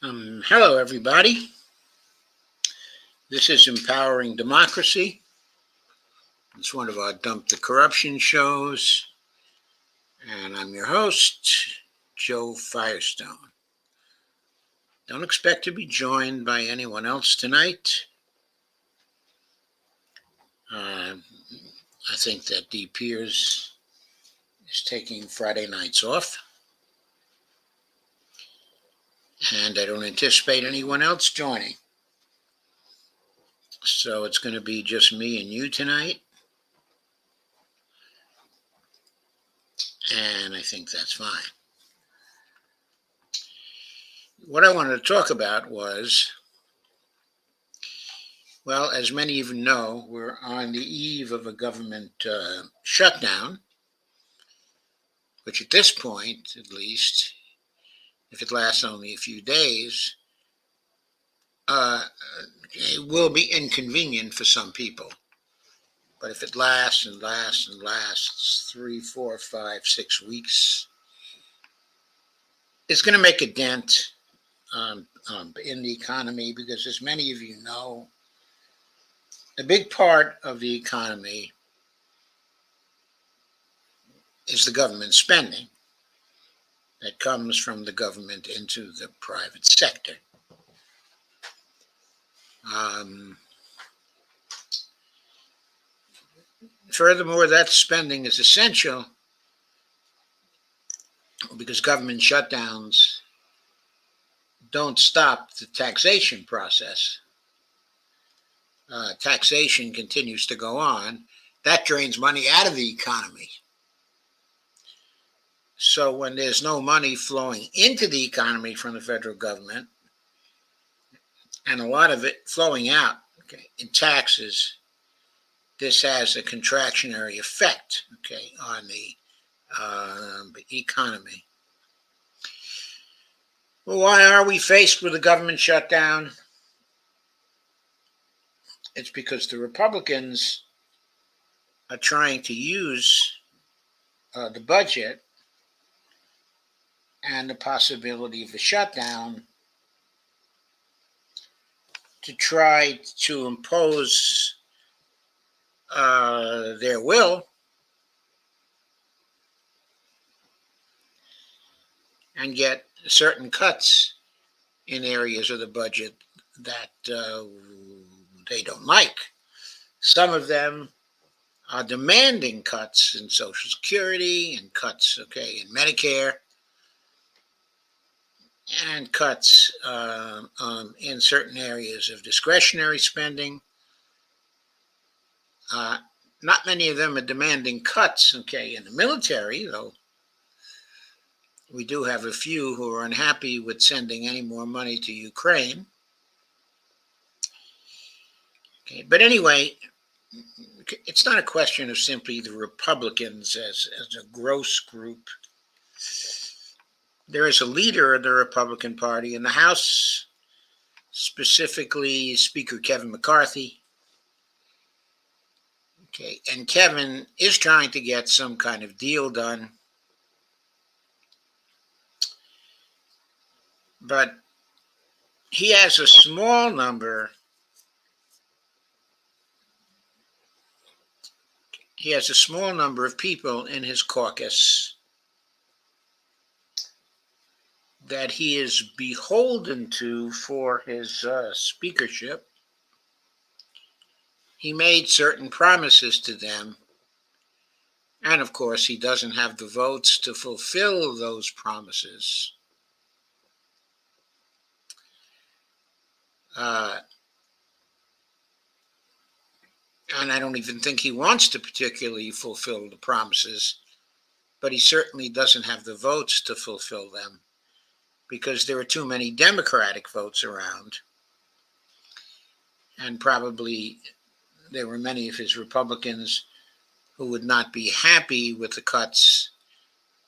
Hello, everybody. This is Empowering Democracy. It's one of our Dump the Corruption shows, and I'm your host, Joe Firestone. Don't expect to be joined by anyone else tonight. I think that Dee Pierce is taking Friday nights off, and I don't anticipate anyone else joining. So it's going to be just me and you tonight. And I think that's fine. What I wanted to talk about was, well, as many of you know, we're on the eve of a government shutdown, which at this point, at least, if it lasts only a few days, it will be inconvenient for some people. But if it lasts and lasts and lasts 3, 4, 5, 6 weeks, it's going to make a dent in the economy because, as many of you know, a big part of the economy is the government spending that comes from the government into the private sector. Furthermore, that spending is essential because government shutdowns don't stop the taxation process. Taxation continues to go on. That drains money out of the economy. So when there's no money flowing into the economy from the federal government, and a lot of it flowing out in taxes, this has a contractionary effect on the economy. Well, why are we faced with a government shutdown? It's because the Republicans are trying to use the budget and the possibility of the shutdown to try to impose their will and get certain cuts in areas of the budget that they don't like. Some of them are demanding cuts in Social Security and cuts, in Medicare, and cuts in certain areas of discretionary spending. Not many of them are demanding cuts, in the military, though we do have a few who are unhappy with sending any more money to Ukraine. But anyway, it's not a question of simply the Republicans as a gross group. There is a leader of the Republican Party in the House, specifically Speaker Kevin McCarthy. And Kevin is trying to get some kind of deal done. But he has a small number. He has a small number of people in his caucus that he is beholden to for his speakership. He made certain promises to them, and of course he doesn't have the votes to fulfill those promises. And I don't even think he wants to particularly fulfill the promises, but he certainly doesn't have the votes to fulfill them because there are too many Democratic votes around. And probably there were many of his Republicans who would not be happy with the cuts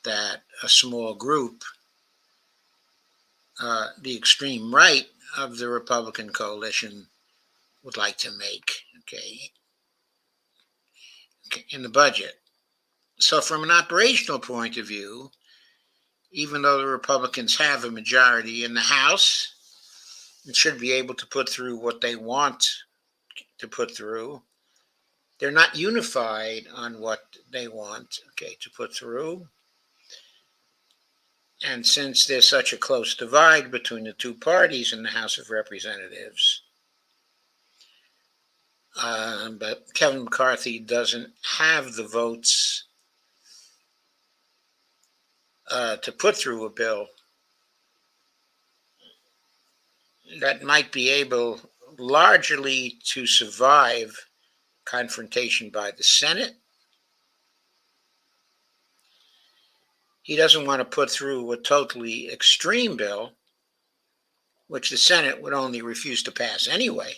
that a small group, the extreme right of the Republican coalition, would like to make, in the budget. So from an operational point of view, even though the Republicans have a majority in the House, and should be able to put through what they want to put through. They're not unified on what they want, to put through. And since there's such a close divide between the two parties in the House of Representatives, but Kevin McCarthy doesn't have the votes to put through a bill that might be able largely to survive confrontation by the Senate. He doesn't want to put through a totally extreme bill, which the Senate would only refuse to pass anyway.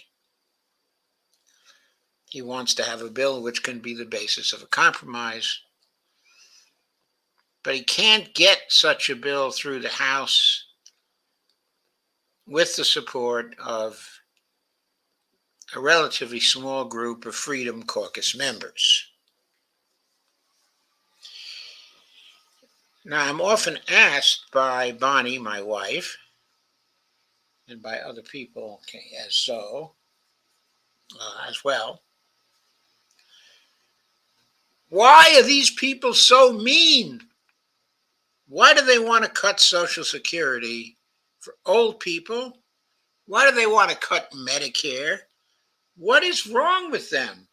He wants to have a bill which can be the basis of a compromise. But he can't get such a bill through the House with the support of a relatively small group of Freedom Caucus members. Now, I'm often asked by Bonnie, my wife, and by other people as well, why are these people so mean? Why do they want to cut Social Security for old people? Why do they want to cut Medicare? What is wrong with them?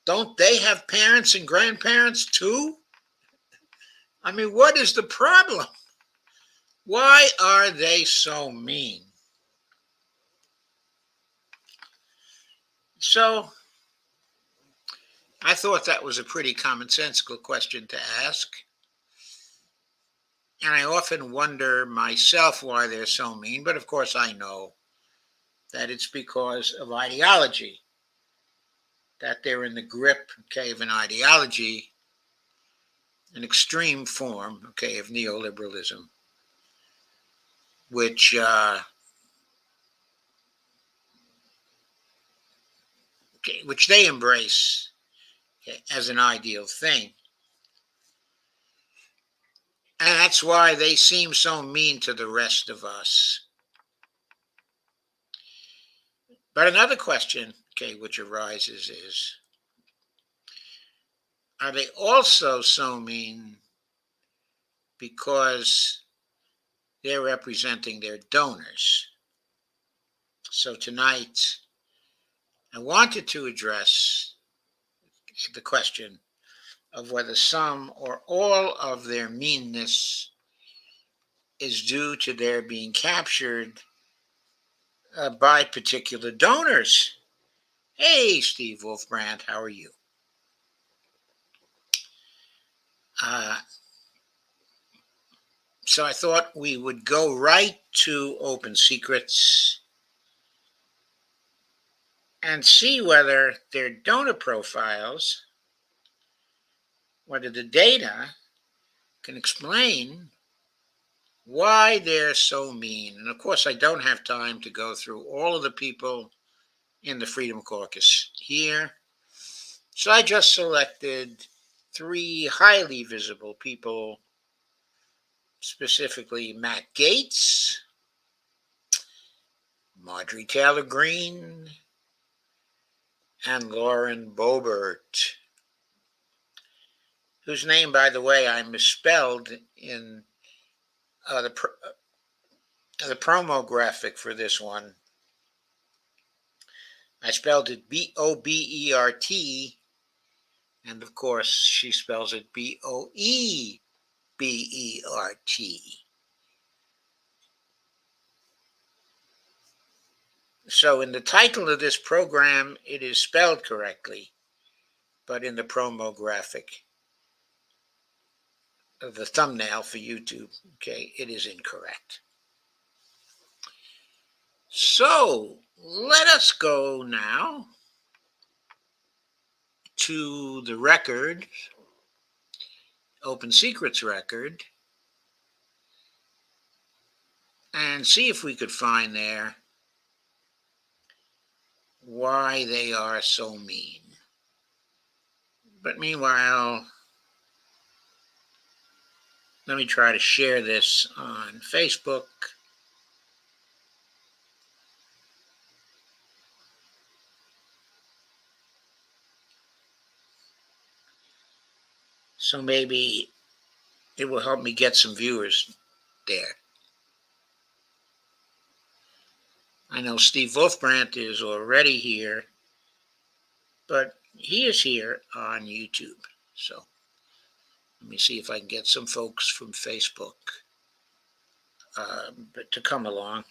Don't they have parents and grandparents too? I mean, what is the problem? Why are they so mean? So I thought that was a pretty commonsensical question to ask. And I often wonder myself why they're so mean, but of course I know that it's because of ideology, that they're in the grip, of an ideology, an extreme form, of neoliberalism, which they embrace as an ideal thing. And that's why they seem so mean to the rest of us. But another question, which arises is, are they also so mean because they're representing their donors? So tonight, I wanted to address the question of whether some or all of their meanness is due to their being captured by particular donors. Hey, Steve Wolfbrand, how are you? So I thought we would go right to Open Secrets and see whether their donor profiles, whether the data can explain why they're so mean. And of course, I don't have time to go through all of the people in the Freedom Caucus here. So I just selected 3 highly visible people, specifically Matt Gaetz, Marjorie Taylor Greene, and Lauren Boebert, whose name, by the way, I misspelled in the promo graphic for this one. I spelled it Boebert, and of course she spells it Boebert. So in the title of this program, it is spelled correctly, but in the promo graphic of the thumbnail for YouTube, it is incorrect. So let us go now to the record, Open Secrets record, and see if we could find there why they are so mean. But meanwhile, let me try to share this on Facebook. So maybe it will help me get some viewers there. I know Steve Wolfbrandt is already here, but he is here on YouTube. So let me see if I can get some folks from Facebook to come along.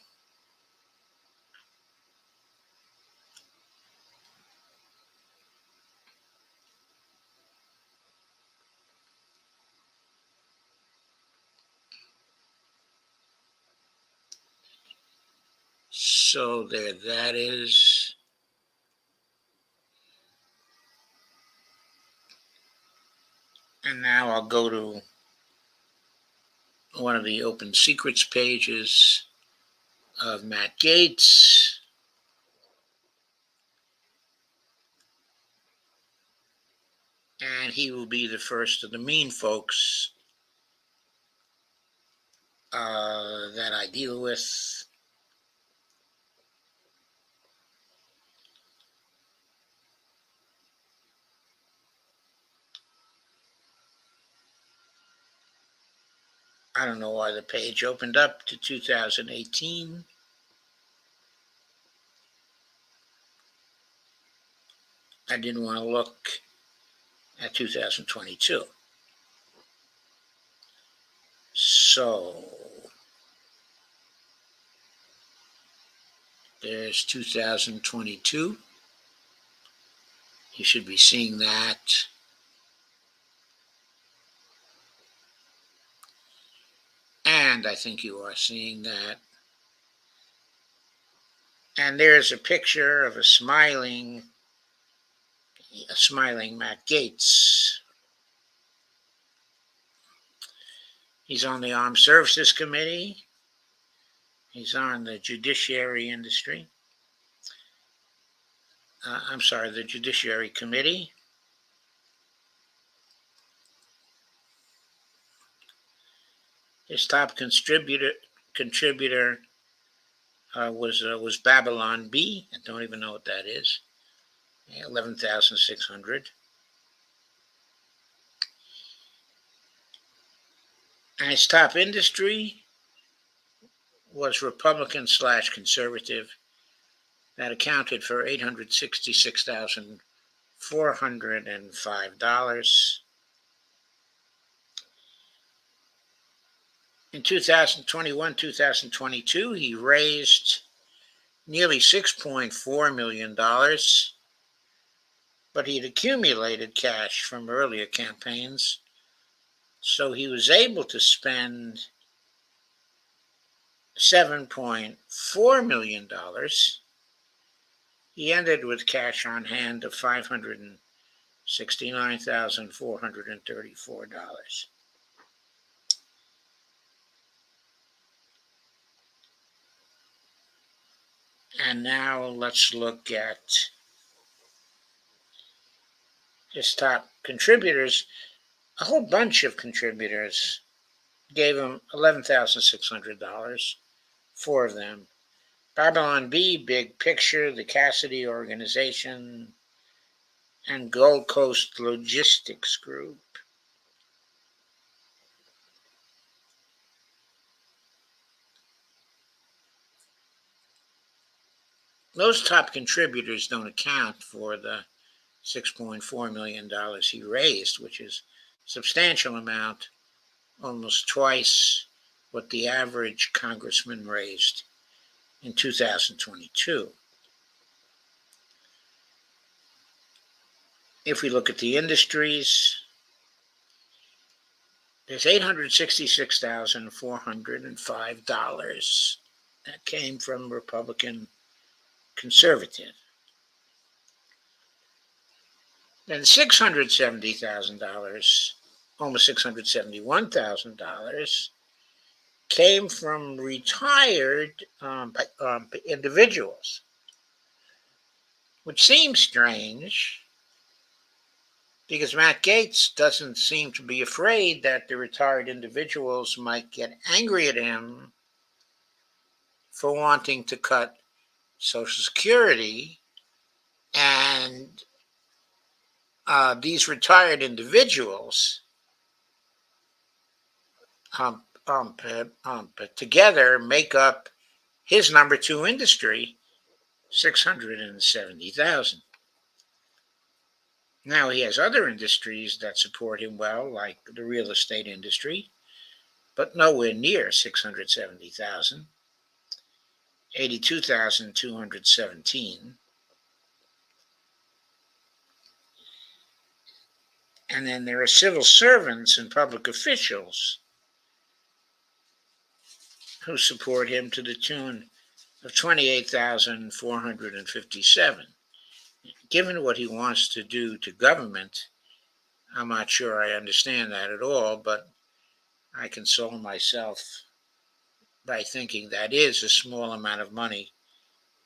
So there that is. And now I'll go to one of the open secrets pages of Matt Gaetz. And he will be the first of the mean folks that I deal with. I don't know why the page opened up to 2018. I didn't want to look at 2022. So there's 2022. You should be seeing that. And I think you are seeing that. And there's a picture of a smiling Matt Gaetz. He's on the Armed Services Committee. He's on the Judiciary Industry. The Judiciary Committee. His top contributor was Babylon B. I don't even know what that is. 11,600. And his top industry was Republican / conservative. That accounted for $866,405. In 2021, 2022, he raised nearly $6.4 million, but he'd accumulated cash from earlier campaigns, so he was able to spend $7.4 million. He ended with cash on hand of $569,434. And now let's look at his top contributors. A whole bunch of contributors gave him $11,600, 4 of them. Babylon B, Big Picture, the Cassidy Organization, and Gold Coast Logistics Group. Those top contributors don't account for the $6.4 million he raised, which is a substantial amount, almost twice what the average congressman raised in 2022. If we look at the industries, there's $866,405 that came from Republican conservative. Then $670,000, almost $671,000, came from retired individuals, which seems strange because Matt Gaetz doesn't seem to be afraid that the retired individuals might get angry at him for wanting to cut Social Security. And these retired individuals together make up his number two industry, 670,000. Now he has other industries that support him well, like the real estate industry, but nowhere near 670,000. 82,217. And then there are civil servants and public officials who support him to the tune of 28,457. Given what he wants to do to government, I'm not sure I understand that at all, but I console myself by thinking that is a small amount of money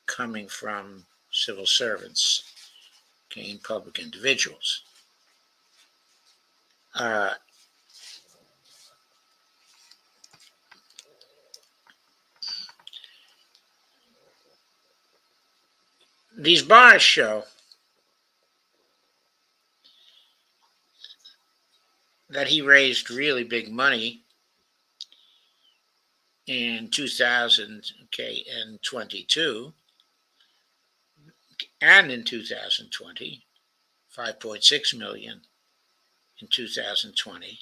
coming from civil servants, okay, and public individuals. These bars show that he raised really big money in 2022 and in 2020, 5.6 million in 2020.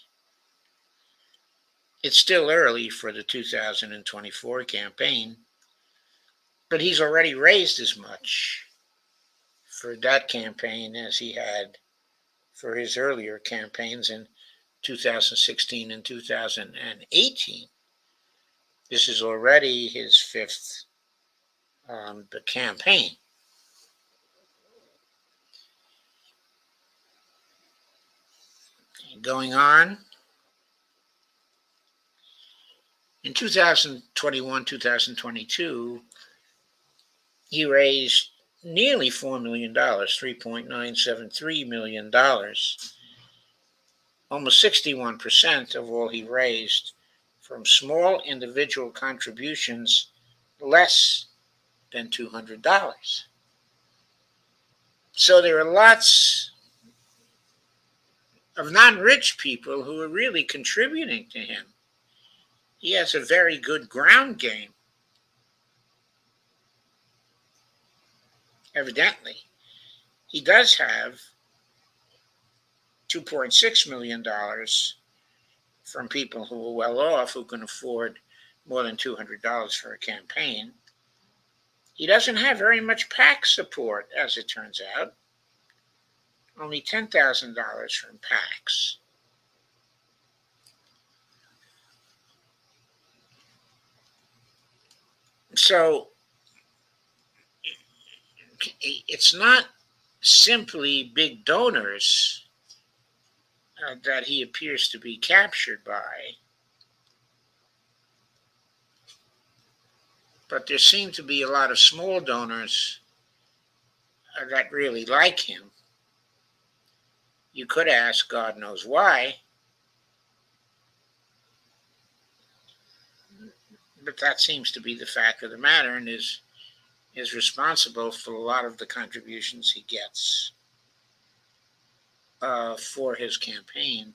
It's still early for the 2024 campaign, but he's already raised as much for that campaign as he had for his earlier campaigns in 2016 and 2018. This is already his fifth campaign. Going on, in 2021, 2022, he raised nearly $4 million, $3.973 million, almost 61% of all he raised from small individual contributions less than $200. So there are lots of non-rich people who are really contributing to him. He has a very good ground game, evidently. He does have $2.6 million from people who are well off, who can afford more than $200 for a campaign. He doesn't have very much PAC support, as it turns out. Only $10,000 from PACs. So it's not simply big donors that he appears to be captured by, but there seem to be a lot of small donors that really like him. You could ask, God knows why, but that seems to be the fact of the matter, and is responsible for a lot of the contributions he gets for his campaign.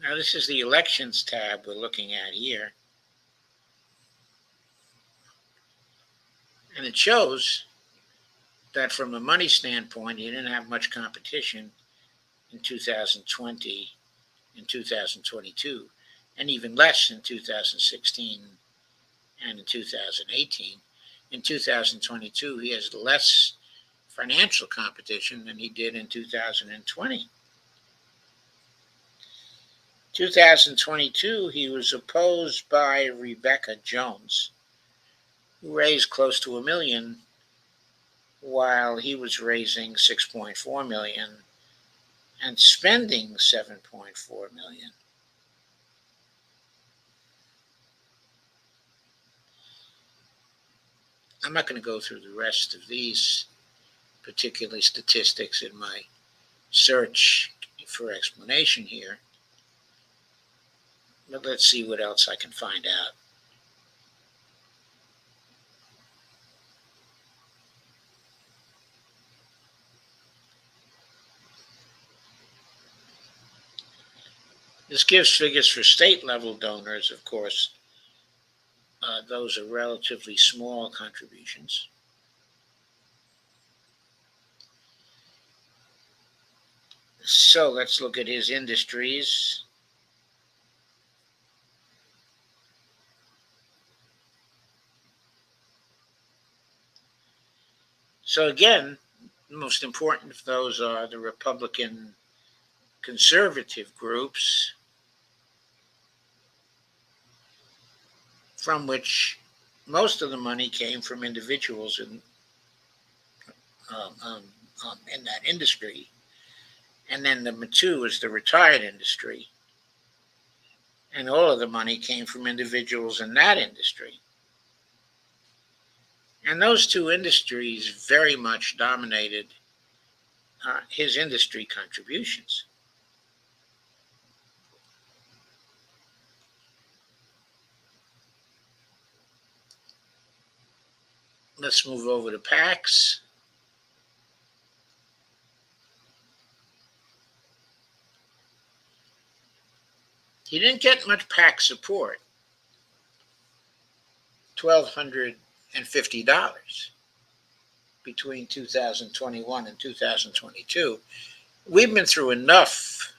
Now, this is the elections tab we're looking at here. And it shows that from a money standpoint, he didn't have much competition in 2020 and 2022, and even less in 2016 and in 2018. In 2022, he has less financial competition than he did in 2020. 2022, he was opposed by Rebecca Jones, who raised close to $1 million, while he was raising $6.4 million and spending $7.4 million. I'm not going to go through the rest of these particular statistics in my search for explanation here, but let's see what else I can find out. This gives figures for state-level donors, of course. Those are relatively small contributions. So let's look at his industries. So again, the most important of those are the Republican conservative groups, from which most of the money came from individuals um, um, in that industry. And then number two is the retired industry. And all of the money came from individuals in that industry. And those two industries very much dominated his industry contributions. Let's move over to PACs. He didn't get much PAC support, $1,250 between 2021 and 2022. We've been through enough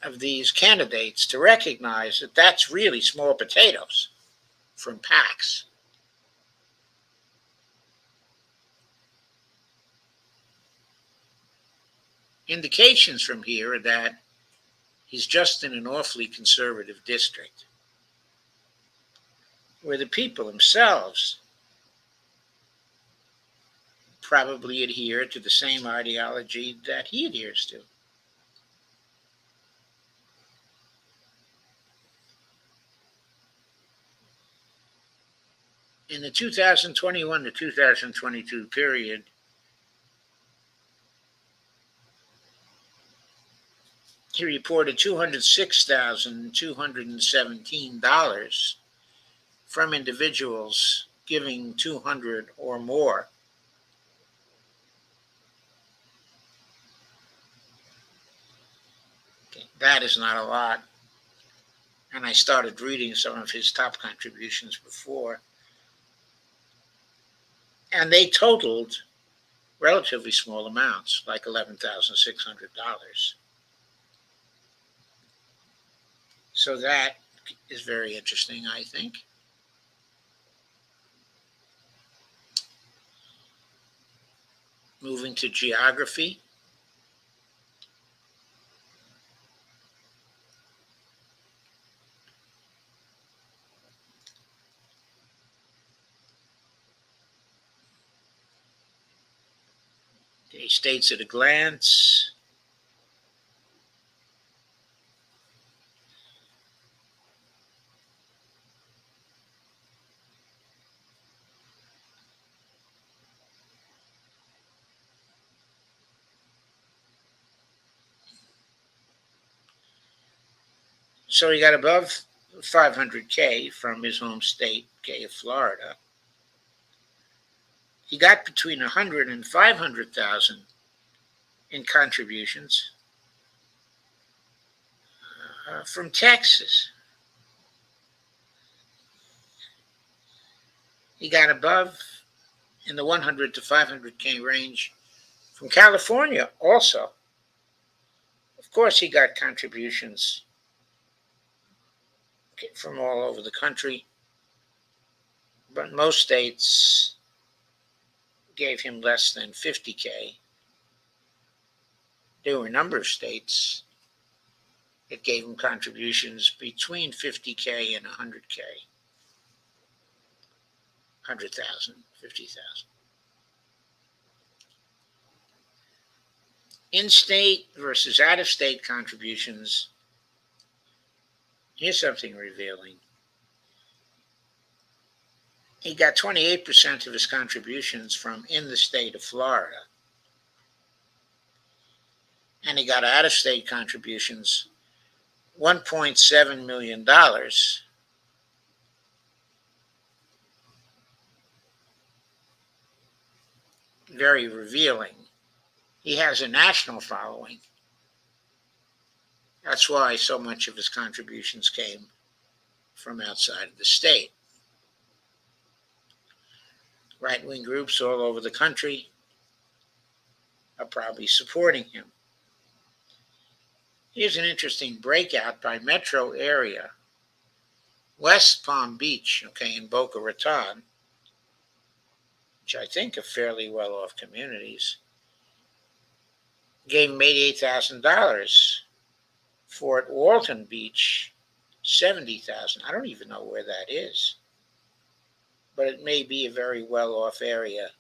of these candidates to recognize that that's really small potatoes from PACs. Indications from here are that he's just in an awfully conservative district, where the people themselves probably adhere to the same ideology that he adheres to. In the 2021 to 2022 period, he reported $206,217 from individuals giving 200 or more. Okay, that is not a lot. And I started reading some of his top contributions before. And they totaled relatively small amounts, like $11,600. So that is very interesting, I think. Moving to geography. Okay, states at a glance. So he got above 500K from his home state, of Florida. He got between 100 and 500,000 in contributions from Texas. He got above in the 100 to 500K range from California also. Of course, he got contributions from all over the country, but most states gave him less than 50K. There were a number of states that gave him contributions between 50K and 100K, 100,000, 50,000. In-state versus out-of-state contributions. Here's something revealing. He got 28% of his contributions from in the state of Florida. And he got out-of-state contributions, $1.7 million. Very revealing. He has a national following. That's why so much of his contributions came from outside of the state. Right-wing groups all over the country are probably supporting him. Here's an interesting breakout by metro area. West Palm Beach, in Boca Raton, which I think are fairly well-off communities, gave him $88,000. Fort Walton Beach, $70,000. I don't even know where that is, but it may be a very well-off area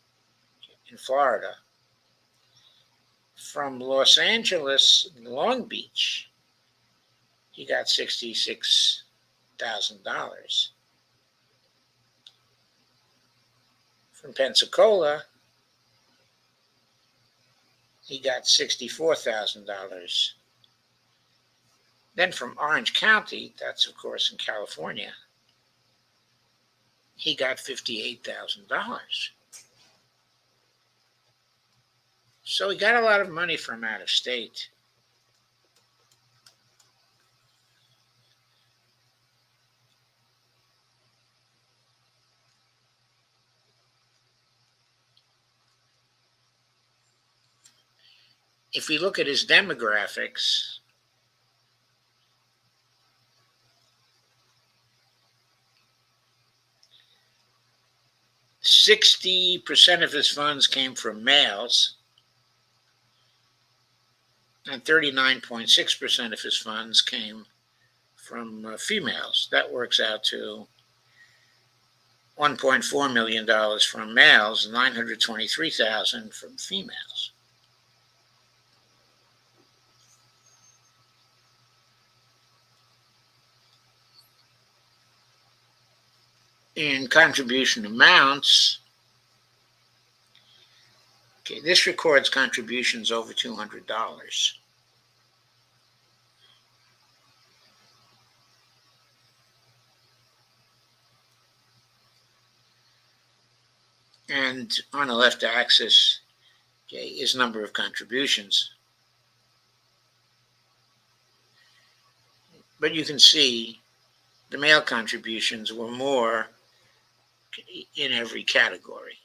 in Florida. From Los Angeles, Long Beach, he got $66,000. From Pensacola, he got $64,000. Then from Orange County, that's of course in California, he got $58,000. So he got a lot of money from out of state. If we look at his demographics, %60 of his funds came from males, and 39.6% of his funds came from females. That works out to $1.4 million from males and $923,000 from females. In contribution amounts, this records contributions over $200. And on the left axis, is number of contributions. But you can see the male contributions were more in every category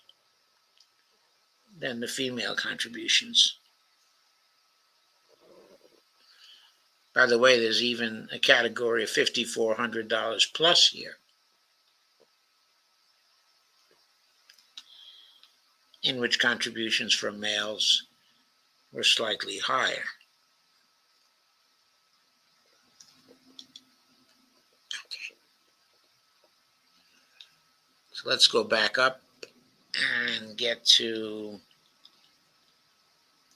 than the female contributions. By the way, there's even a category of $5,400 plus here, in which contributions from males were slightly higher. So let's go back up and get to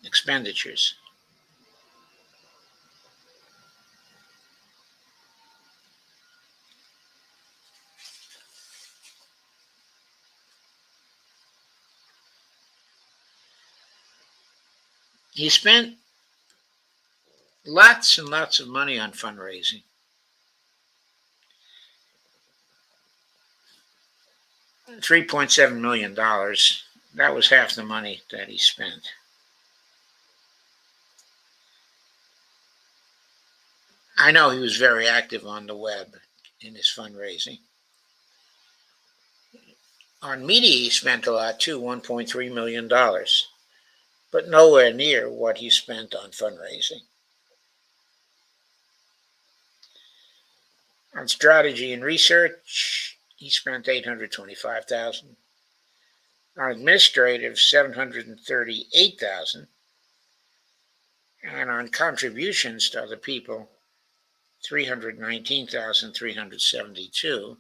expenditures. He spent lots and lots of money on fundraising. $3.7 million. That was half the money that he spent. I know he was very active on the web in his fundraising. On media, he spent a lot too, $1.3 million, but nowhere near what he spent on fundraising. On strategy and research, he spent $825,000. On administrative, $738,000. And on contributions to other people, $319,372.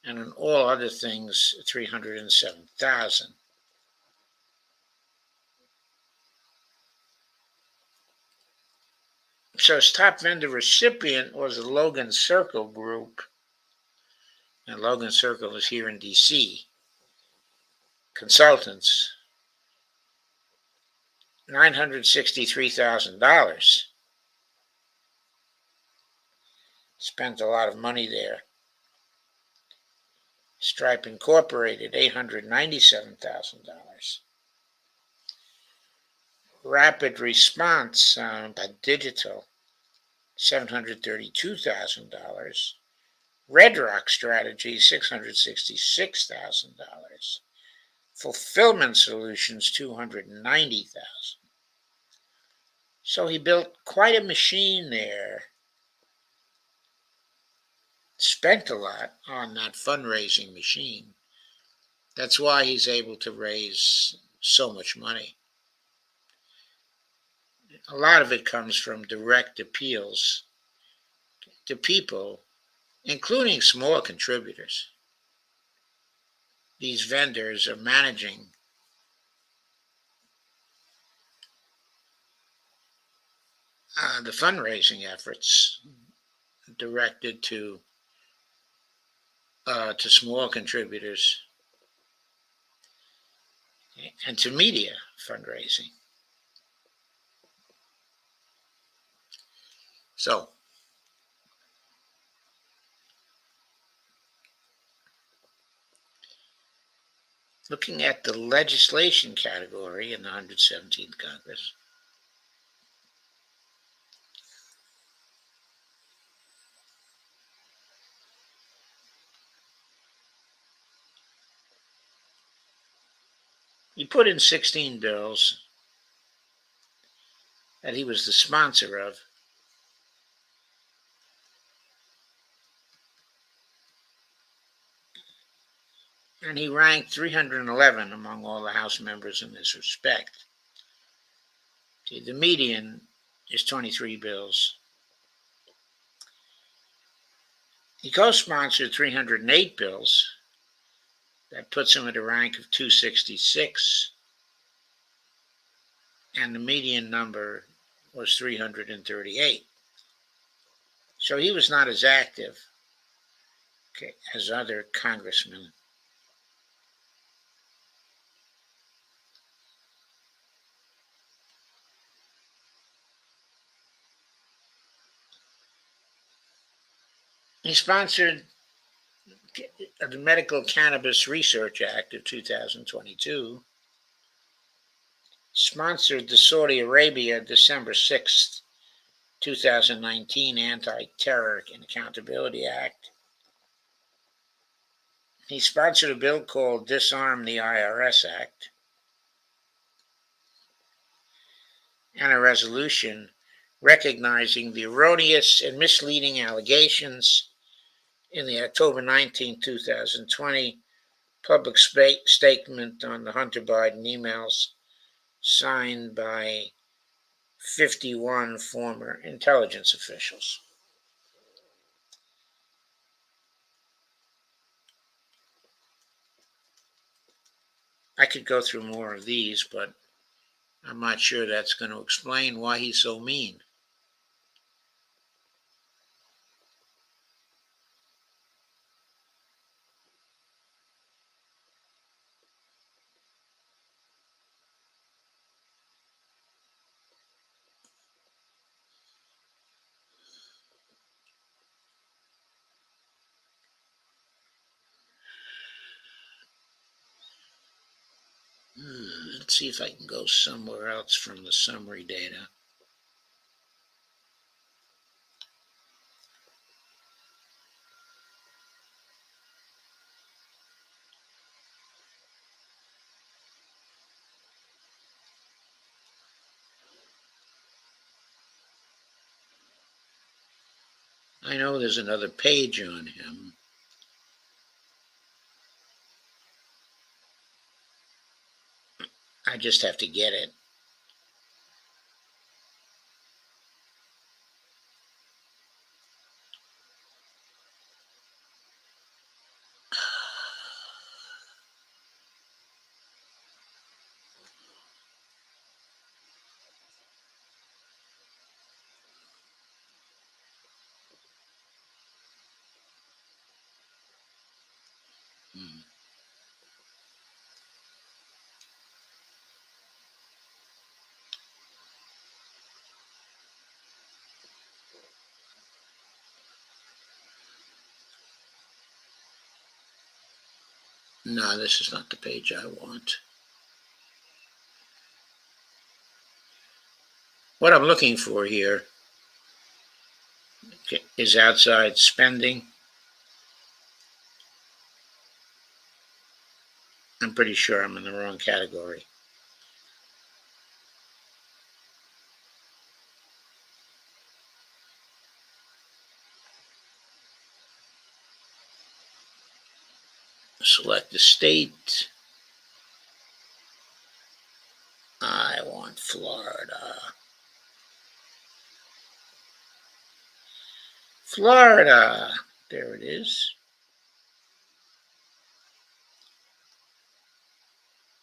And on all other things, $307,000. So his top vendor recipient was the Logan Circle Group. And Logan Circle is here in DC. Consultants, $963,000. Spent a lot of money there. Stripe Incorporated, $897,000. Rapid Response Digital, $732,000. Red Rock Strategy, $666,000. Fulfillment Solutions, $290,000. So he built quite a machine there. Spent a lot on that fundraising machine. That's why he's able to raise so much money. A lot of it comes from direct appeals to people, including small contributors. These vendors are managing the fundraising efforts directed to small contributors and to media fundraising. So, looking at the legislation category in the 117th Congress, he put in 16 bills that he was the sponsor of. And he ranked 311 among all the House members in this respect. The median is 23 bills. He co-sponsored 308 bills. That puts him at a rank of 266. And the median number was 338. So he was not as active as other congressmen. He sponsored the Medical Cannabis Research Act of 2022, sponsored the Saudi Arabia December 6th, 2019 Anti-Terror and Accountability Act. He sponsored a bill called Disarm the IRS Act and a resolution recognizing the erroneous and misleading allegations in the October 19, 2020 public statement on the Hunter Biden emails signed by 51 former intelligence officials. I could go through more of these, but I'm not sure that's going to explain why he's so mean. Let's see if I can go somewhere else from the summary data. I know there's another page on him. I just have to get it. No, this is not the page I want. What I'm looking for here is outside spending. I'm pretty sure I'm in the wrong category. Select the state. I want Florida. Florida. There it is.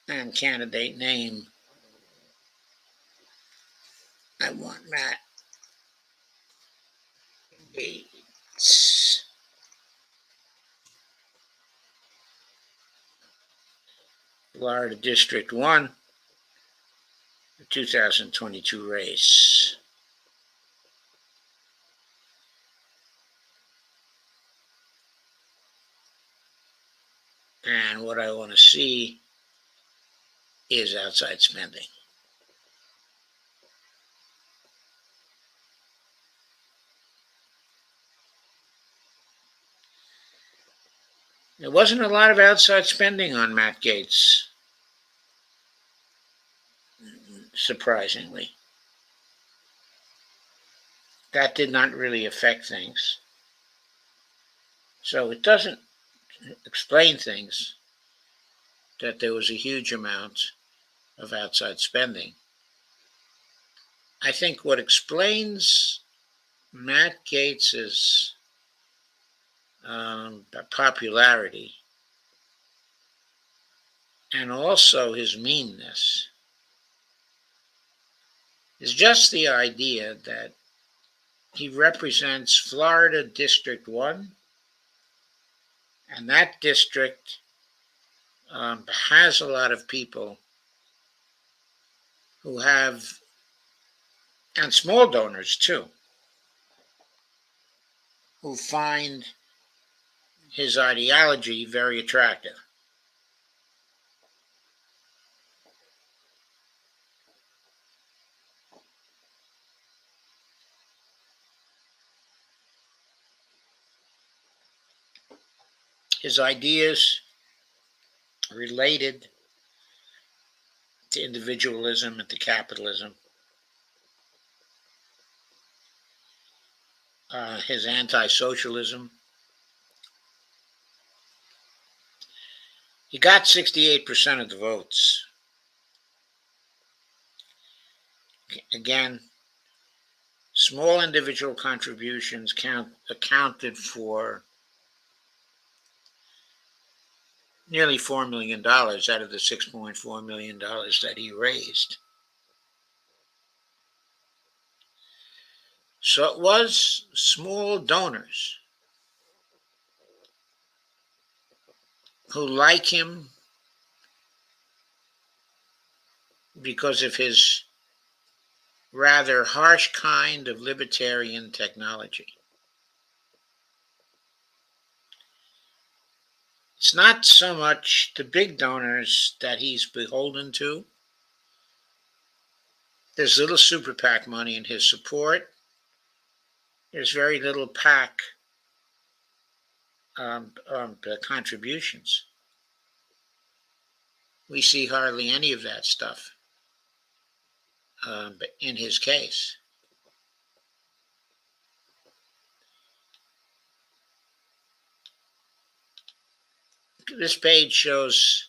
And candidate name. I want Matt Gaetz. Florida District 1, the 2022 race. And what I want to see is outside spending. There wasn't a lot of outside spending on Matt Gaetz, surprisingly. That did not really affect things. So it doesn't explain things that there was a huge amount of outside spending. I think what explains Matt Gaetz's popularity and also his meanness is just the idea that he represents Florida District 1, and that district has a lot of people who have, and small donors too, who find his ideology very attractive. His ideas related to individualism and to capitalism. His anti-socialism. He got 68% of the votes. Again, small individual contributions accounted for nearly $4 million out of the $6.4 million that he raised. So it was small donors who like him because of his rather harsh kind of libertarian technology. It's not so much the big donors that he's beholden to. There's little super PAC money in his support. There's very little PAC contributions. We see hardly any of that stuff in his case. This page shows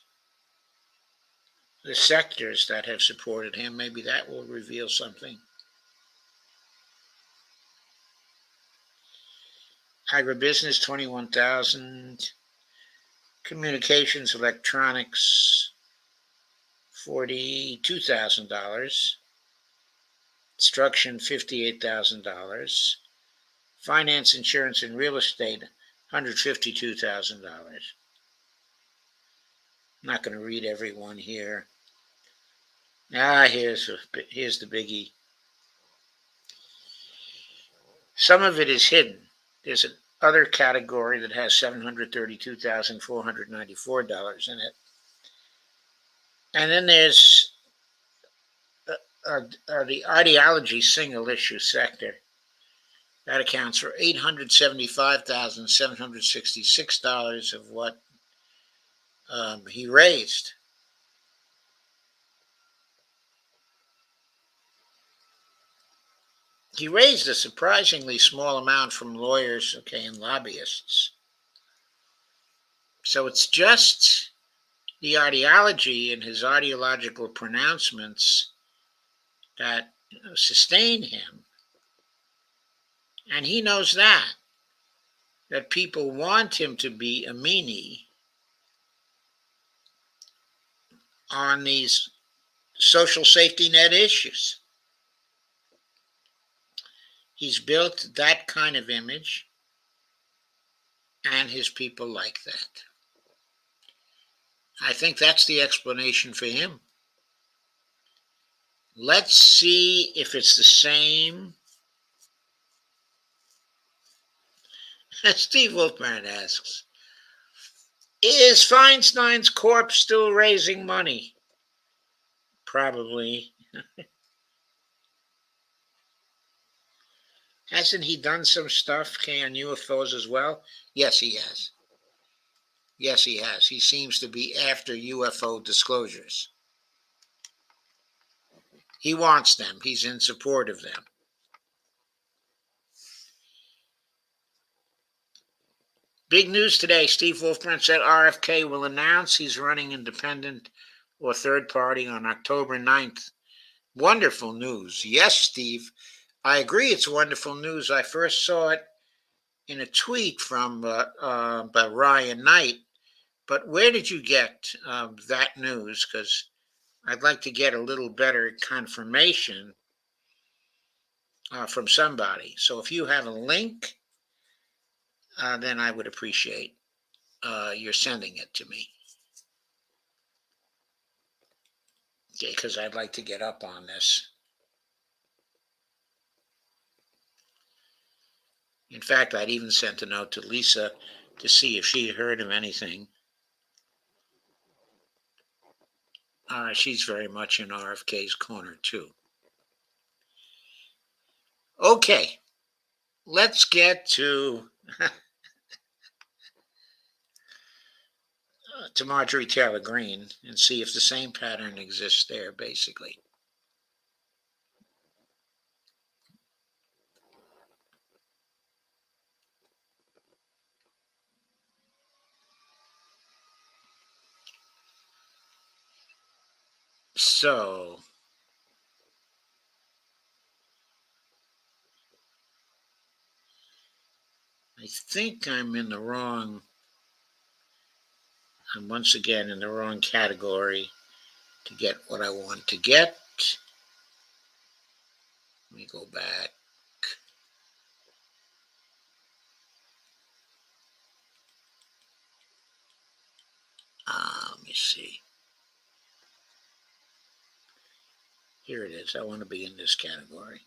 the sectors that have supported him. Maybe that will reveal something. Agribusiness, 21,000. Communications, electronics, $42,000. Construction, $58,000. Finance, insurance, and real estate, $152,000. I'm not going to read every one here. Here's the biggie. Some of it is hidden. There's another category that has $732,494 in it. And then there's the ideology single issue sector. That accounts for $875,766 of what he raised. He raised a surprisingly small amount from lawyers, okay, and lobbyists. So it's just the ideology and his ideological pronouncements that sustain him. And he knows that people want him to be a meanie on these social safety net issues. He's built that kind of image, and his people like that. I think that's the explanation for him. Let's see if it's the same. Steve Wolfman asks, is Feinstein's corpse still raising money? Probably. Hasn't he done some stuff on UFOs as well? Yes, he has. Yes, he has. He seems to be after UFO disclosures. He wants them. He's in support of them. Big news today. Steve Wolfman said RFK will announce he's running independent or third party on October 9th. Wonderful news. Yes, Steve. I agree it's wonderful news. I first saw it in a tweet from by Ryan Knight. But where did you get that news? Because I'd like to get a little better confirmation from somebody. So if you have a link, then I would appreciate your sending it to me. Okay, because I'd like to get up on this. In fact, I'd even sent a note to Lisa to see if she heard of anything. She's very much in RFK's corner, too. Okay, let's get to Marjorie Taylor Greene and see if the same pattern exists there, basically. So, I think I'm once again in the wrong category to get what I want to get. Let me go back. Let me see. Here it is. I want to be in this category.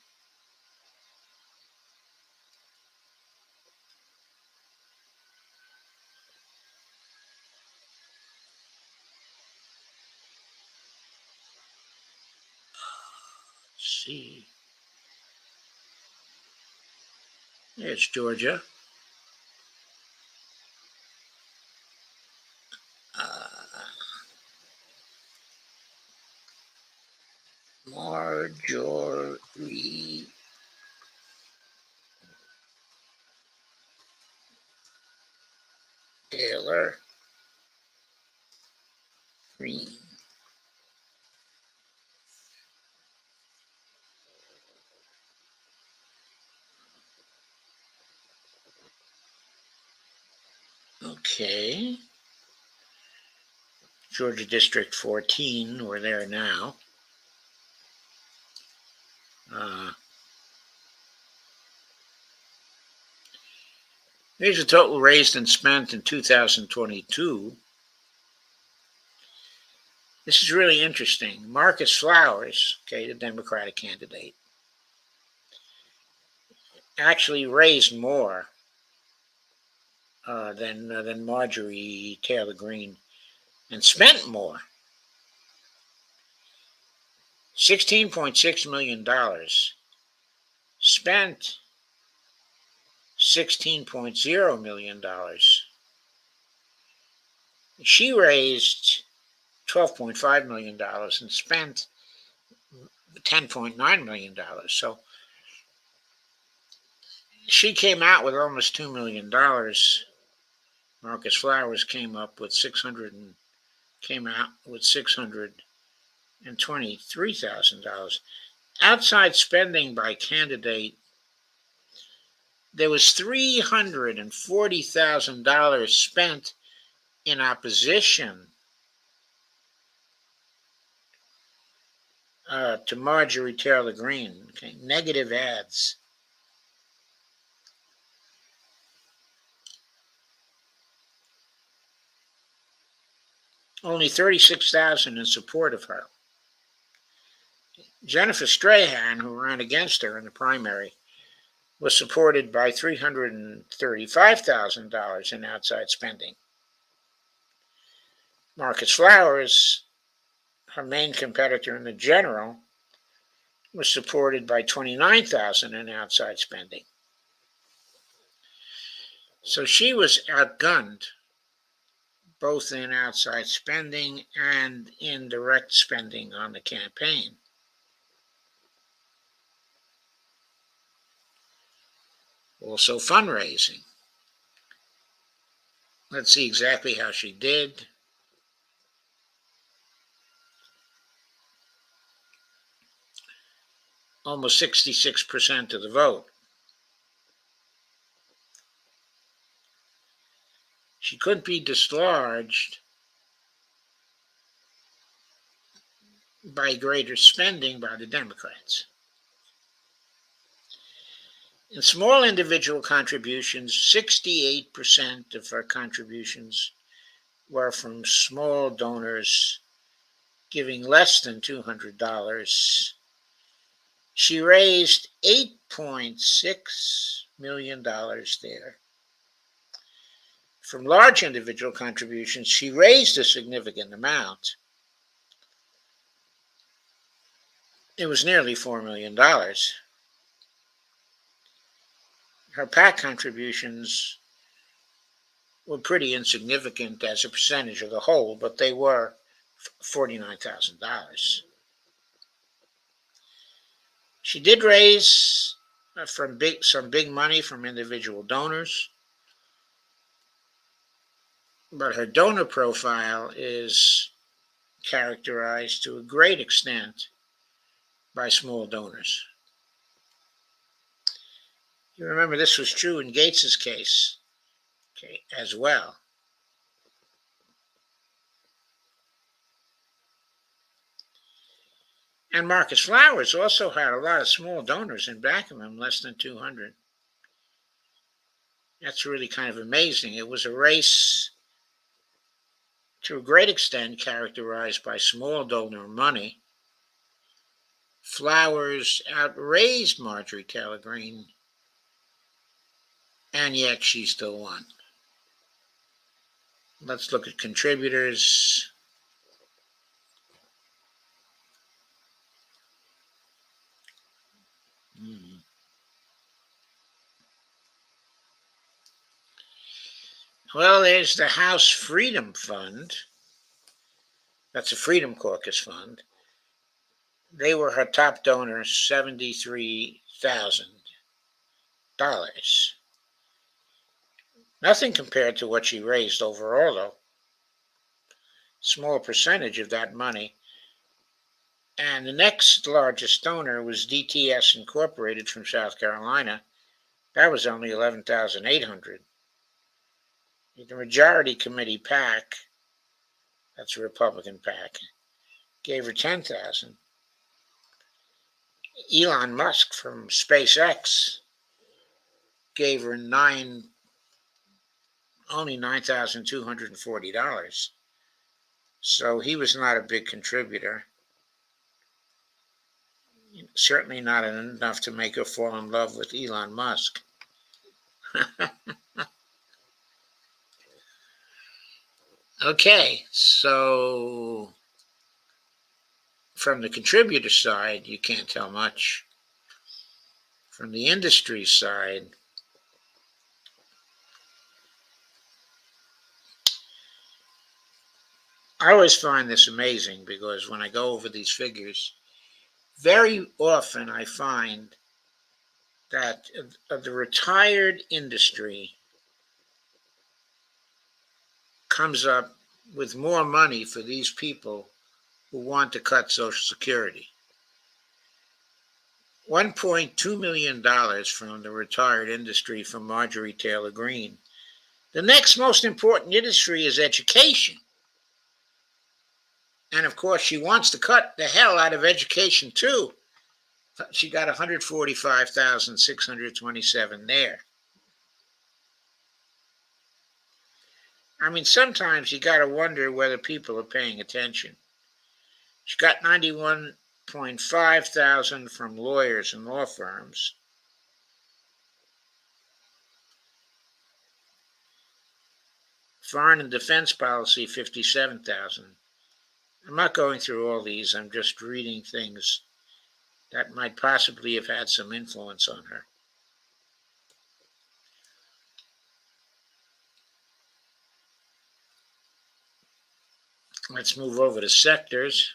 Let's see. There's Georgia. Marjorie Taylor Greene. Okay. Georgia District 14, we're there now. Here's the total raised and spent in 2022. This is really interesting. Marcus Flowers, okay, the Democratic candidate, actually raised more than Marjorie Taylor Greene and spent more. $16.6 million spent $16.0 million. She raised $12.5 million and spent $10.9 million. So she came out with almost $2 million. Marcus Flowers came out with $623,000. Outside spending by candidate, there was $340,000 spent in opposition to Marjorie Taylor Greene. Okay, negative ads. Only $36,000 in support of her. Jennifer Strahan, who ran against her in the primary, was supported by $335,000 in outside spending. Marcus Flowers, her main competitor in the general, was supported by $29,000 in outside spending. So she was outgunned both in outside spending and in direct spending on the campaign. Also fundraising. Let's see exactly how she did. Almost 66% of the vote. She couldn't be dislodged by greater spending by the Democrats. In small individual contributions, 68% of her contributions were from small donors giving less than $200. She raised $8.6 million there. From large individual contributions, she raised a significant amount. It was nearly $4 million. Her PAC contributions were pretty insignificant as a percentage of the whole, but they were $49,000. She did raise some big money from individual donors, but her donor profile is characterized to a great extent by small donors. You remember this was true in Gaetz's case, okay, as well. And Marcus Flowers also had a lot of small donors in back of him, less than 200. That's really kind of amazing. It was a race to a great extent characterized by small donor money. Flowers outraised Marjorie Taylor Greene, and yet she still won. Let's look at contributors. Well, there's the House Freedom Fund. That's a Freedom Caucus fund. They were her top donors, $73,000. Nothing compared to what she raised overall, though. Small percentage of that money. And the next largest donor was DTS Incorporated from South Carolina. That was only $11,800. The Majority Committee PAC, that's a Republican PAC, gave her $10,000. Elon Musk from SpaceX gave her only $9,240. So he was not a big contributor. Certainly not enough to make her fall in love with Elon Musk. Okay, so from the contributor side, you can't tell much. From the industry side, I always find this amazing because when I go over these figures, very often I find that the retired industry comes up with more money for these people who want to cut Social Security. $1.2 million from the retired industry from Marjorie Taylor Greene. The next most important industry is education. And of course, she wants to cut the hell out of education too. She got 145,627 there. I mean, sometimes you got to wonder whether people are paying attention. She got 91.5 thousand from lawyers and law firms. Foreign and defense policy, 57,000. I'm not going through all these. I'm just reading things that might possibly have had some influence on her. Let's move over to sectors.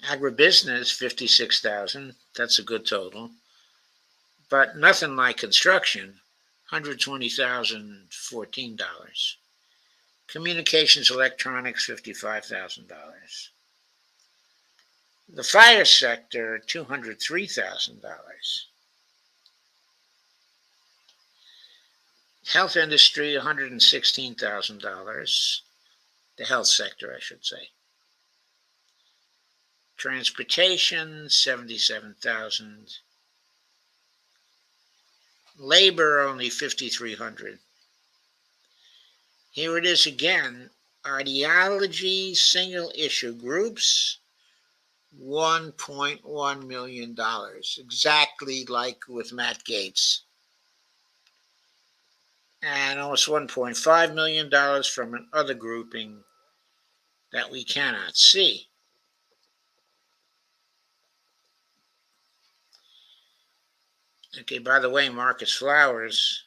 Agribusiness, 56,000. That's a good total. But nothing like construction, $120,014. Communications electronics, $55,000. The fire sector, $203,000. Health industry, $116,000. The health sector, I should say. Transportation, 77,000. Labor, only 5,300. Here it is again. Ideology single issue groups, $1.1 million, exactly like with Matt Gaetz. And almost $1.5 million from another grouping that we cannot see. Okay, by the way, Marcus Flowers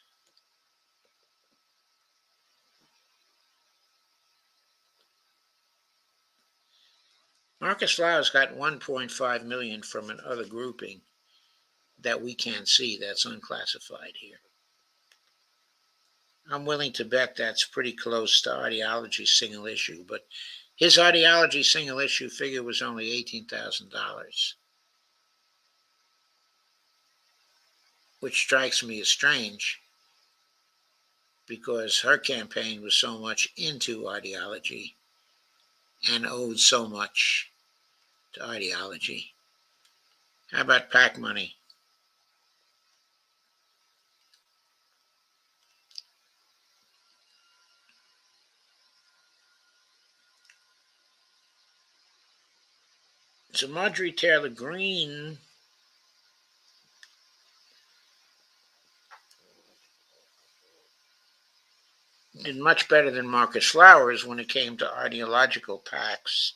got $1.5 million from another grouping that we can't see. That's unclassified here. I'm willing to bet that's pretty close to ideology single issue, but his ideology single issue figure was only $18,000, which strikes me as strange because her campaign was so much into ideology and owed so much to ideology. How about PAC money? So Marjorie Taylor Greene did much better than Marcus Flowers when it came to ideological PACs.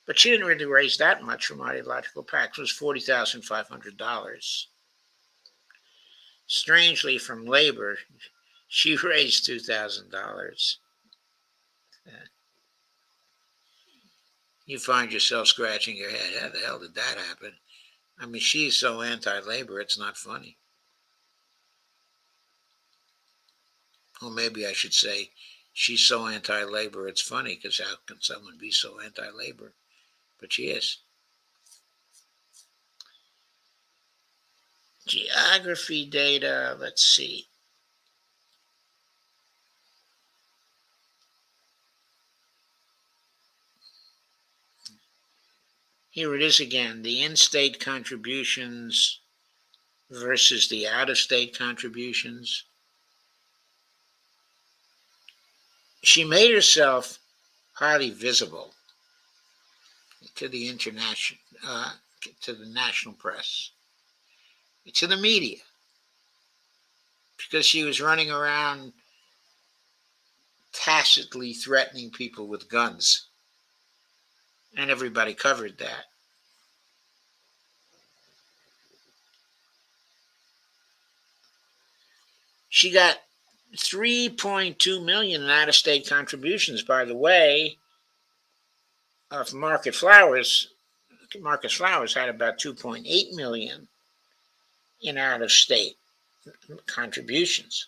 But she didn't really raise that much from ideological PACs. It was $40,500. Strangely, from labor, she raised $2,000. You find yourself scratching your head. How the hell did that happen? I mean, she's so anti-labor, it's not funny. Or maybe I should say, she's so anti-labor, it's funny, because how can someone be so anti-labor? But she is. Geography data, let's see. Here it is again, the in-state contributions versus the out-of-state contributions. She made herself highly visible to the international, to the national press, to the media, because she was running around tacitly threatening people with guns, and everybody covered that. She got 3.2 million in out-of-state contributions, by the way. Marcus Flowers had about 2.8 million in out-of-state contributions.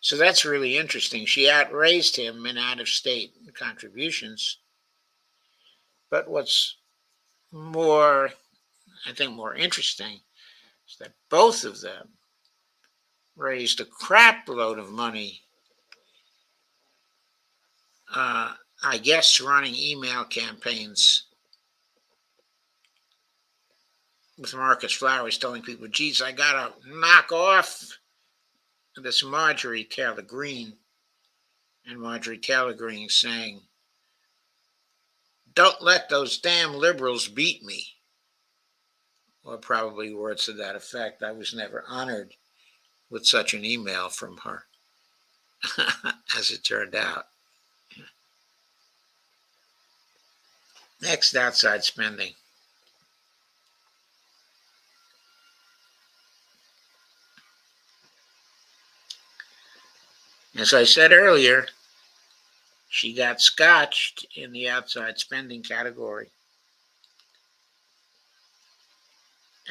So that's really interesting. She outraised him in out-of-state contributions. But what's more, I think, more interesting is that both of them raised a crap load of money, I guess, running email campaigns with Marcus Flowers telling people, geez, I got to knock off this Marjorie Taylor Greene. And Marjorie Taylor Greene saying, don't let those damn liberals beat me. Or probably words to that effect. I was never honored with such an email from her, as it turned out. Next, outside spending. As I said earlier, she got scotched in the outside spending category.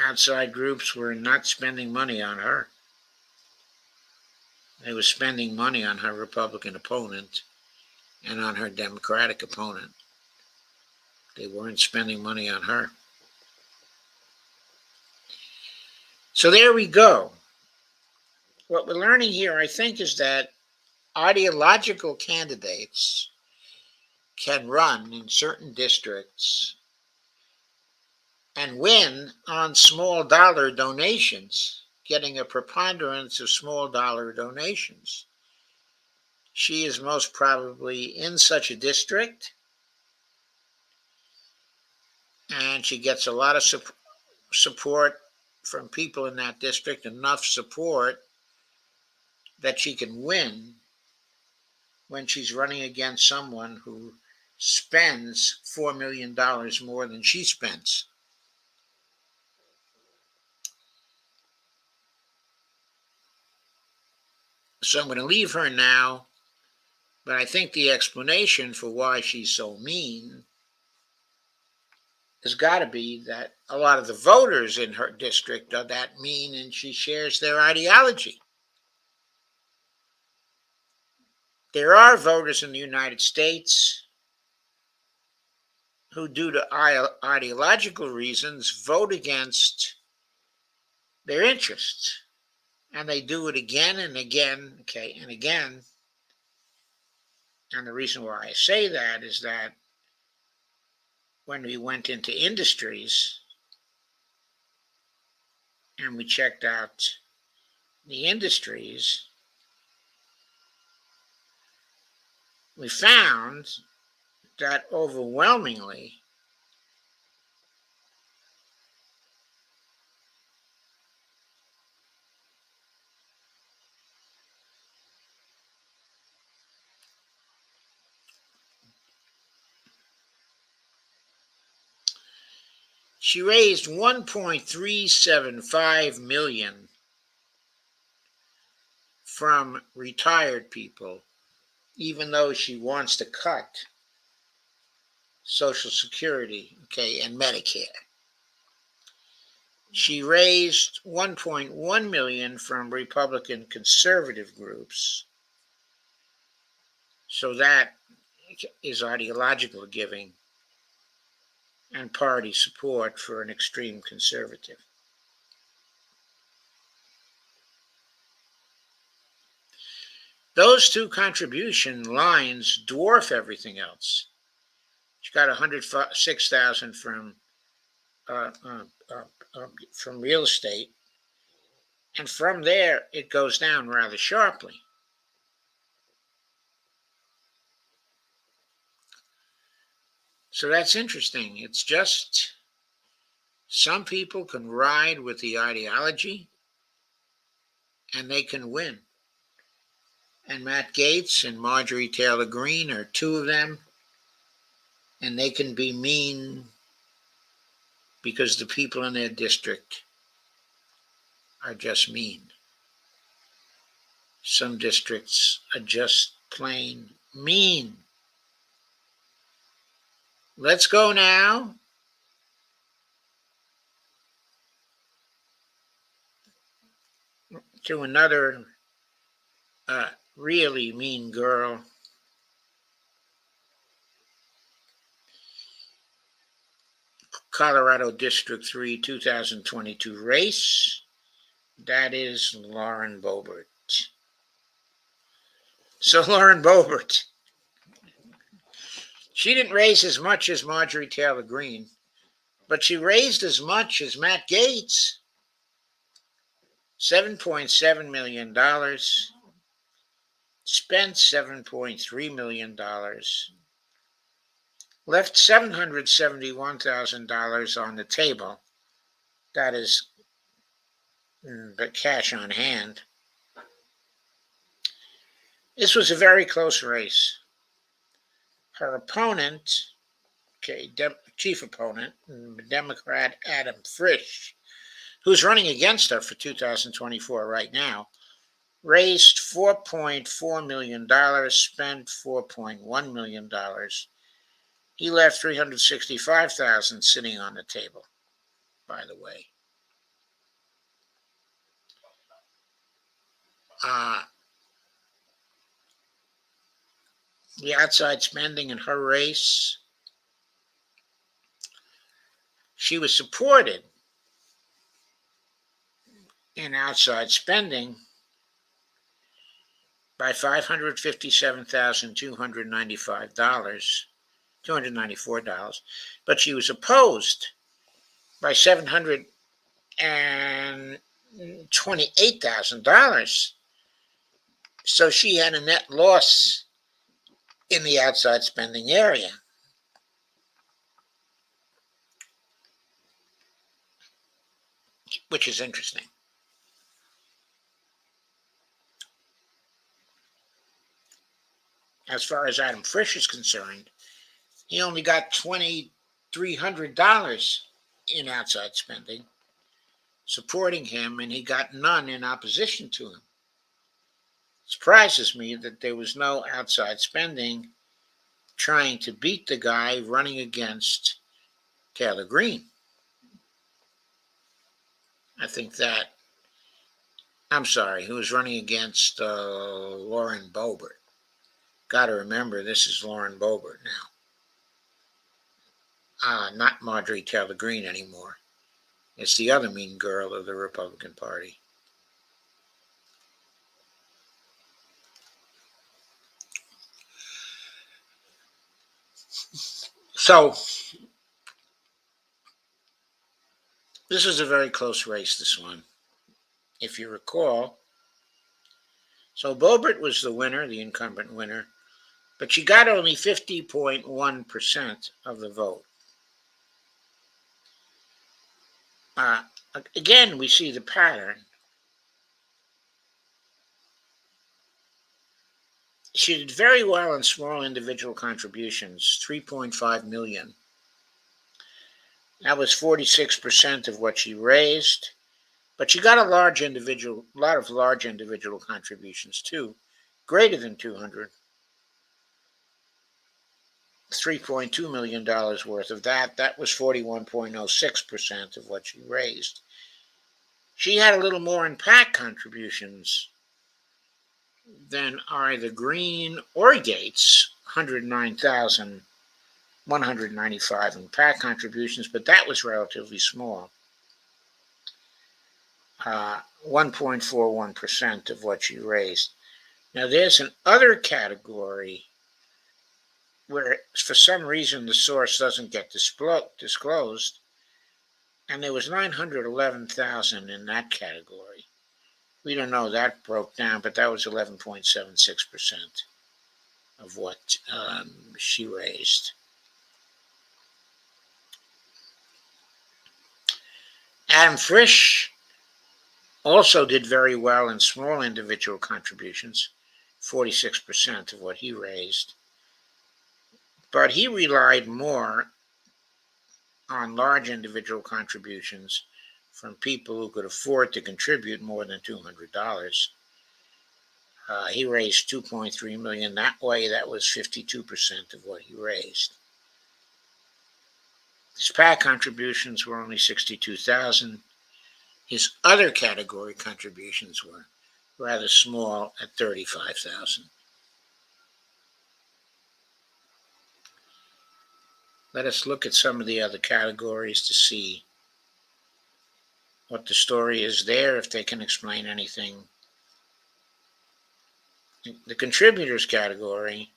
Outside groups were not spending money on her. They were spending money on her Republican opponent and on her Democratic opponent. They weren't spending money on her. So there we go. What we're learning here, I think, is that ideological candidates can run in certain districts and win on small dollar donations, getting a preponderance of small dollar donations. She is most probably in such a district, and she gets a lot of support from people in that district, enough support that she can win when she's running against someone who spends $4 million more than she spends. So I'm going to leave her now, but I think the explanation for why she's so mean has got to be that a lot of the voters in her district are that mean, and she shares their ideology. There are voters in the United States who, due to ideological reasons, vote against their interests. And they do it again and again, and again. And the reason why I say that is that when we went into industries and we checked out the industries, we found that overwhelmingly she raised $1.375 million from retired people, even though she wants to cut Social Security, and Medicare. She raised $1.1 million from Republican conservative groups. So that is ideological giving and party support for an extreme conservative. Those two contribution lines dwarf everything else. She got $106,000 from real estate, and from there it goes down rather sharply. So that's interesting. It's just some people can ride with the ideology and they can win. And Matt Gaetz and Marjorie Taylor Greene are two of them. And they can be mean because the people in their district are just mean. Some districts are just plain mean. Let's go now to another really mean girl. Colorado District 3 2022 race. That is Lauren Boebert. So Lauren Boebert, she didn't raise as much as Marjorie Taylor Greene, but she raised as much as Matt Gaetz. $7.7 million, spent $7.3 million, left $771,000 on the table. That is the cash on hand. This was a very close race. Her opponent, chief opponent, Democrat Adam Frisch, who's running against her for 2024 right now, raised $4.4 million, spent $4.1 million. He left $365,000 sitting on the table, by the way. The outside spending in her race, she was supported in outside spending by $557,294, but she was opposed by $728,000. So she had a net loss in the outside spending area. Which is interesting. As far as Adam Frisch is concerned, he only got $2,300 in outside spending supporting him, and he got none in opposition to him. It surprises me that there was no outside spending trying to beat the guy running against Taylor Greene. I think that, I'm sorry, who was running against Lauren Boebert. Got to remember, this is Lauren Boebert now. Not Marjorie Taylor Greene anymore. It's the other mean girl of the Republican Party. So, this is a very close race, this one. If you recall, so Boebert was the winner, the incumbent winner, but she got only 50.1% of the vote. Again, we see the pattern. She did very well in small individual contributions, 3.5 million. That was 46% of what she raised, but she got a lot of large individual contributions too, greater than 200. $3.2 million worth of that. That was 41.06% of what she raised. She had a little more in PAC contributions than either Greene or Gaetz, 109,195 in PAC contributions, but that was relatively small. 1.41% of what she raised. Now there's an other category where for some reason the source doesn't get disclosed, and there was 911,000 in that category. We don't know, that broke down, but that was 11.76% of what she raised. Adam Frisch also did very well in small individual contributions, 46% of what he raised. But he relied more on large individual contributions, from people who could afford to contribute more than $200. He raised $2.3 million that way. That was 52% of what he raised. His PAC contributions were only $62,000. His other category contributions were rather small at $35,000. Let us look at some of the other categories to see what the story is there, if they can explain anything. The contributors category,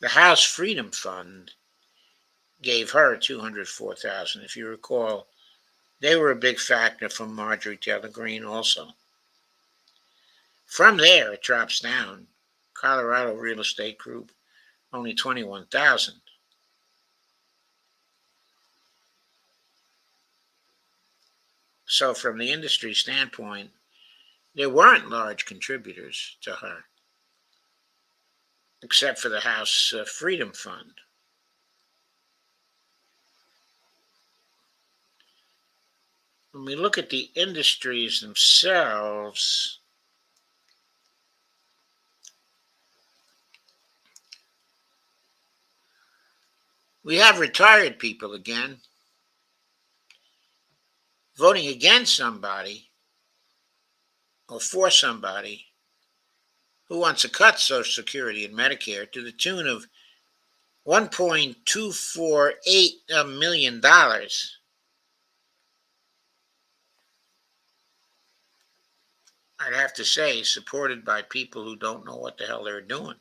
the House Freedom Fund gave her $204,000. If you recall, they were a big factor for Marjorie Taylor Greene also. From there, it drops down. Colorado Real Estate Group, only $21,000. So from the industry standpoint, there weren't large contributors to her, except for the House Freedom Fund. When we look at the industries themselves, we have retired people again voting against somebody or for somebody who wants to cut Social Security and Medicare to the tune of $1.248 million. I'd have to say, supported by people who don't know what the hell they're doing.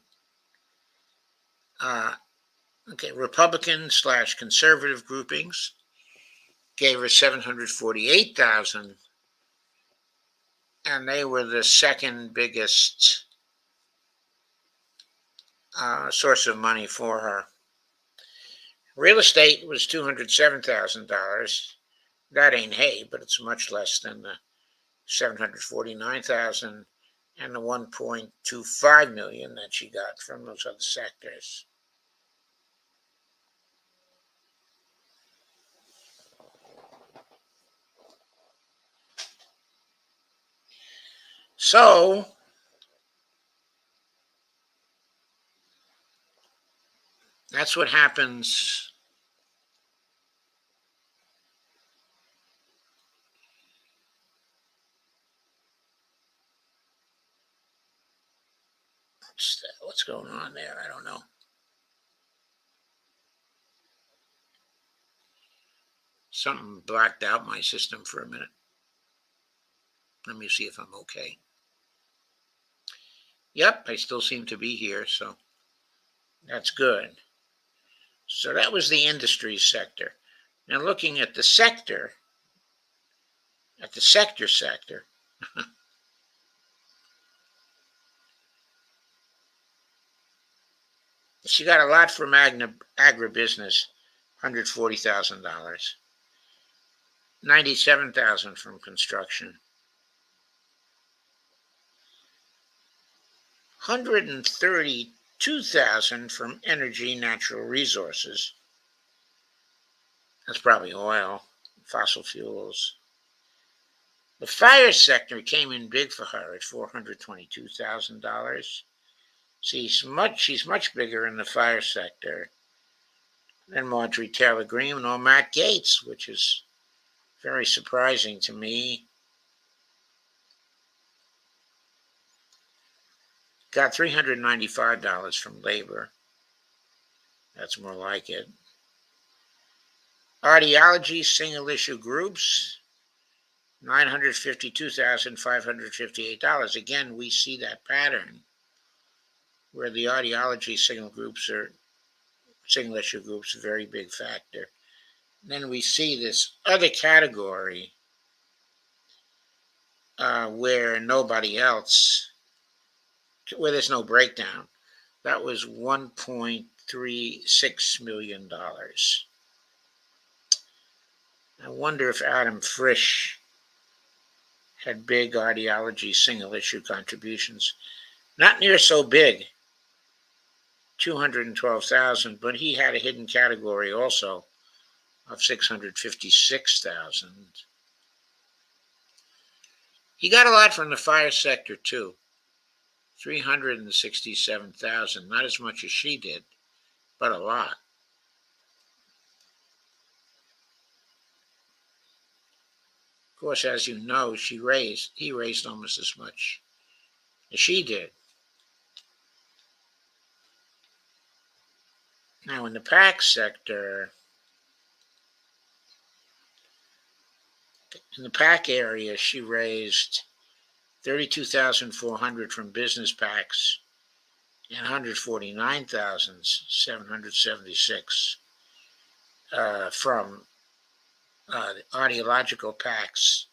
Republican/conservative groupings gave her $748,000, and they were the second biggest source of money for her. Real estate was $207,000. That ain't hay, but it's much less than the $749,000 and the $1.25 million that she got from those other sectors. So that's what happens what's going on there? I don't know. Something blacked out my system for a minute. Let me see if I'm okay. Yep, I still seem to be here, so that's good. So that was the industry sector. Now looking at the sector, she got a lot from agribusiness, $140,000. $97,000 from construction. $132,000 from energy, natural resources. That's probably oil, fossil fuels. The fire sector came in big for her at $422,000. She's much bigger in the fire sector than Marjorie Taylor Greene or Matt Gaetz, which is very surprising to me. Got $395 from labor. That's more like it. Ideology, single issue groups, $952,558. Again, we see that pattern where the ideology single issue groups, a very big factor. Then we see this other category where nobody else, where there's no breakdown. That was $1.36 million. I wonder if Adam Frisch had big ideology single issue contributions. Not near so big, $212,000, but he had a hidden category also of 656,000. He got a lot from the fire sector too, 367,000. Not as much as she did, but a lot. Of course, as you know, he raised almost as much as she did. Now, in the PAC sector, in the PAC area, she raised 32,400 from business PACs and 149,776 from the ideological PACs.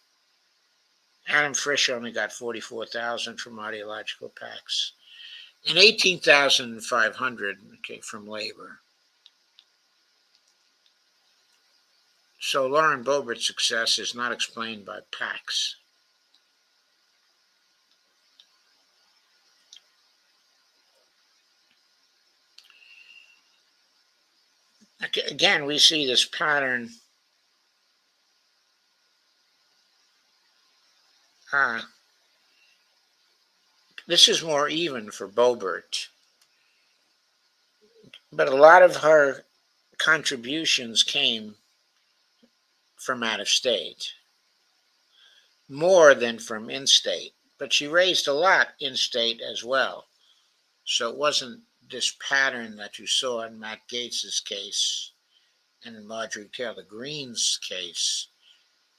Adam Frisch only got 44,000 from ideological PACs and 18,500 from labor. So Lauren Boebert's success is not explained by PACs. Again, we see this pattern. This is more even for Boebert, but a lot of her contributions came from out of state, more than from in-state, but she raised a lot in-state as well. So it wasn't this pattern that you saw in Matt Gaetz's case and in Marjorie Taylor Greene's case,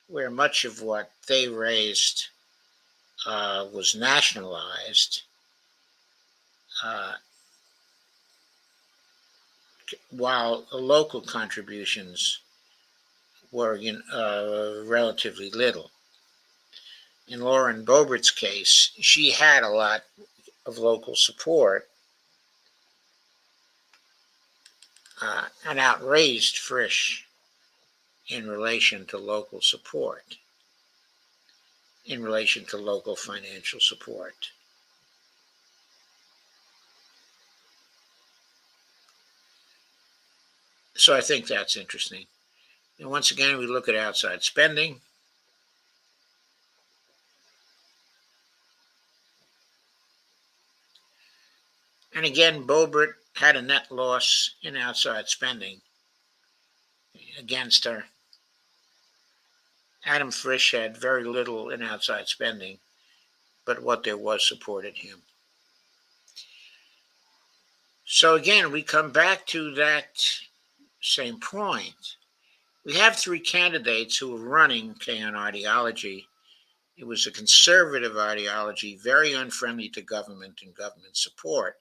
where much of what they raised was nationalized, while the local contributions were relatively little. In Lauren Boebert's case, she had a lot of local support and outraised Frisch in relation to local support, in relation to local financial support. So I think that's interesting. And once again, we look at outside spending. And again, Boebert had a net loss in outside spending against her. Adam Frisch had very little in outside spending, but what there was supported him. So again, we come back to that same point. We have three candidates who were running on ideology. It was a conservative ideology, very unfriendly to government and government support.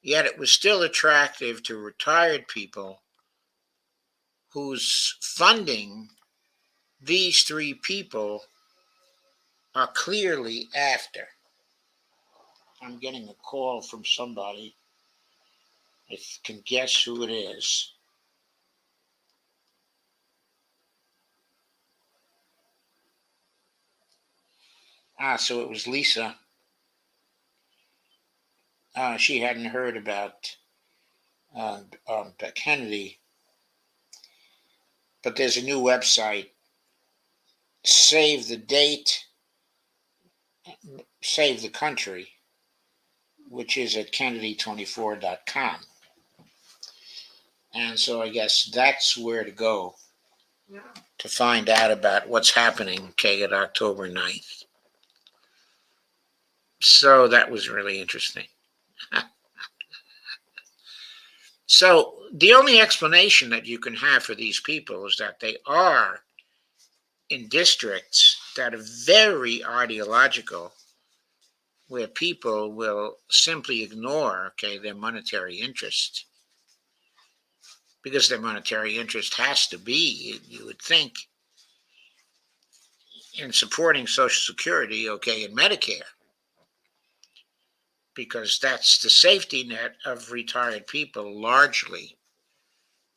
Yet it was still attractive to retired people whose funding these three people are clearly after. I'm getting a call from somebody. I can guess who it is. So it was Lisa. She hadn't heard about Kennedy. But there's a new website, Save the Date, Save the Country, which is at Kennedy24.com. And so I guess that's where to go to find out about what's happening, at October 9th. So that was really interesting. So the only explanation that you can have for these people is that they are in districts that are very ideological, where people will simply ignore, their monetary interest. Because their monetary interest has to be, you would think, in supporting Social Security, and Medicare. Because that's the safety net of retired people largely.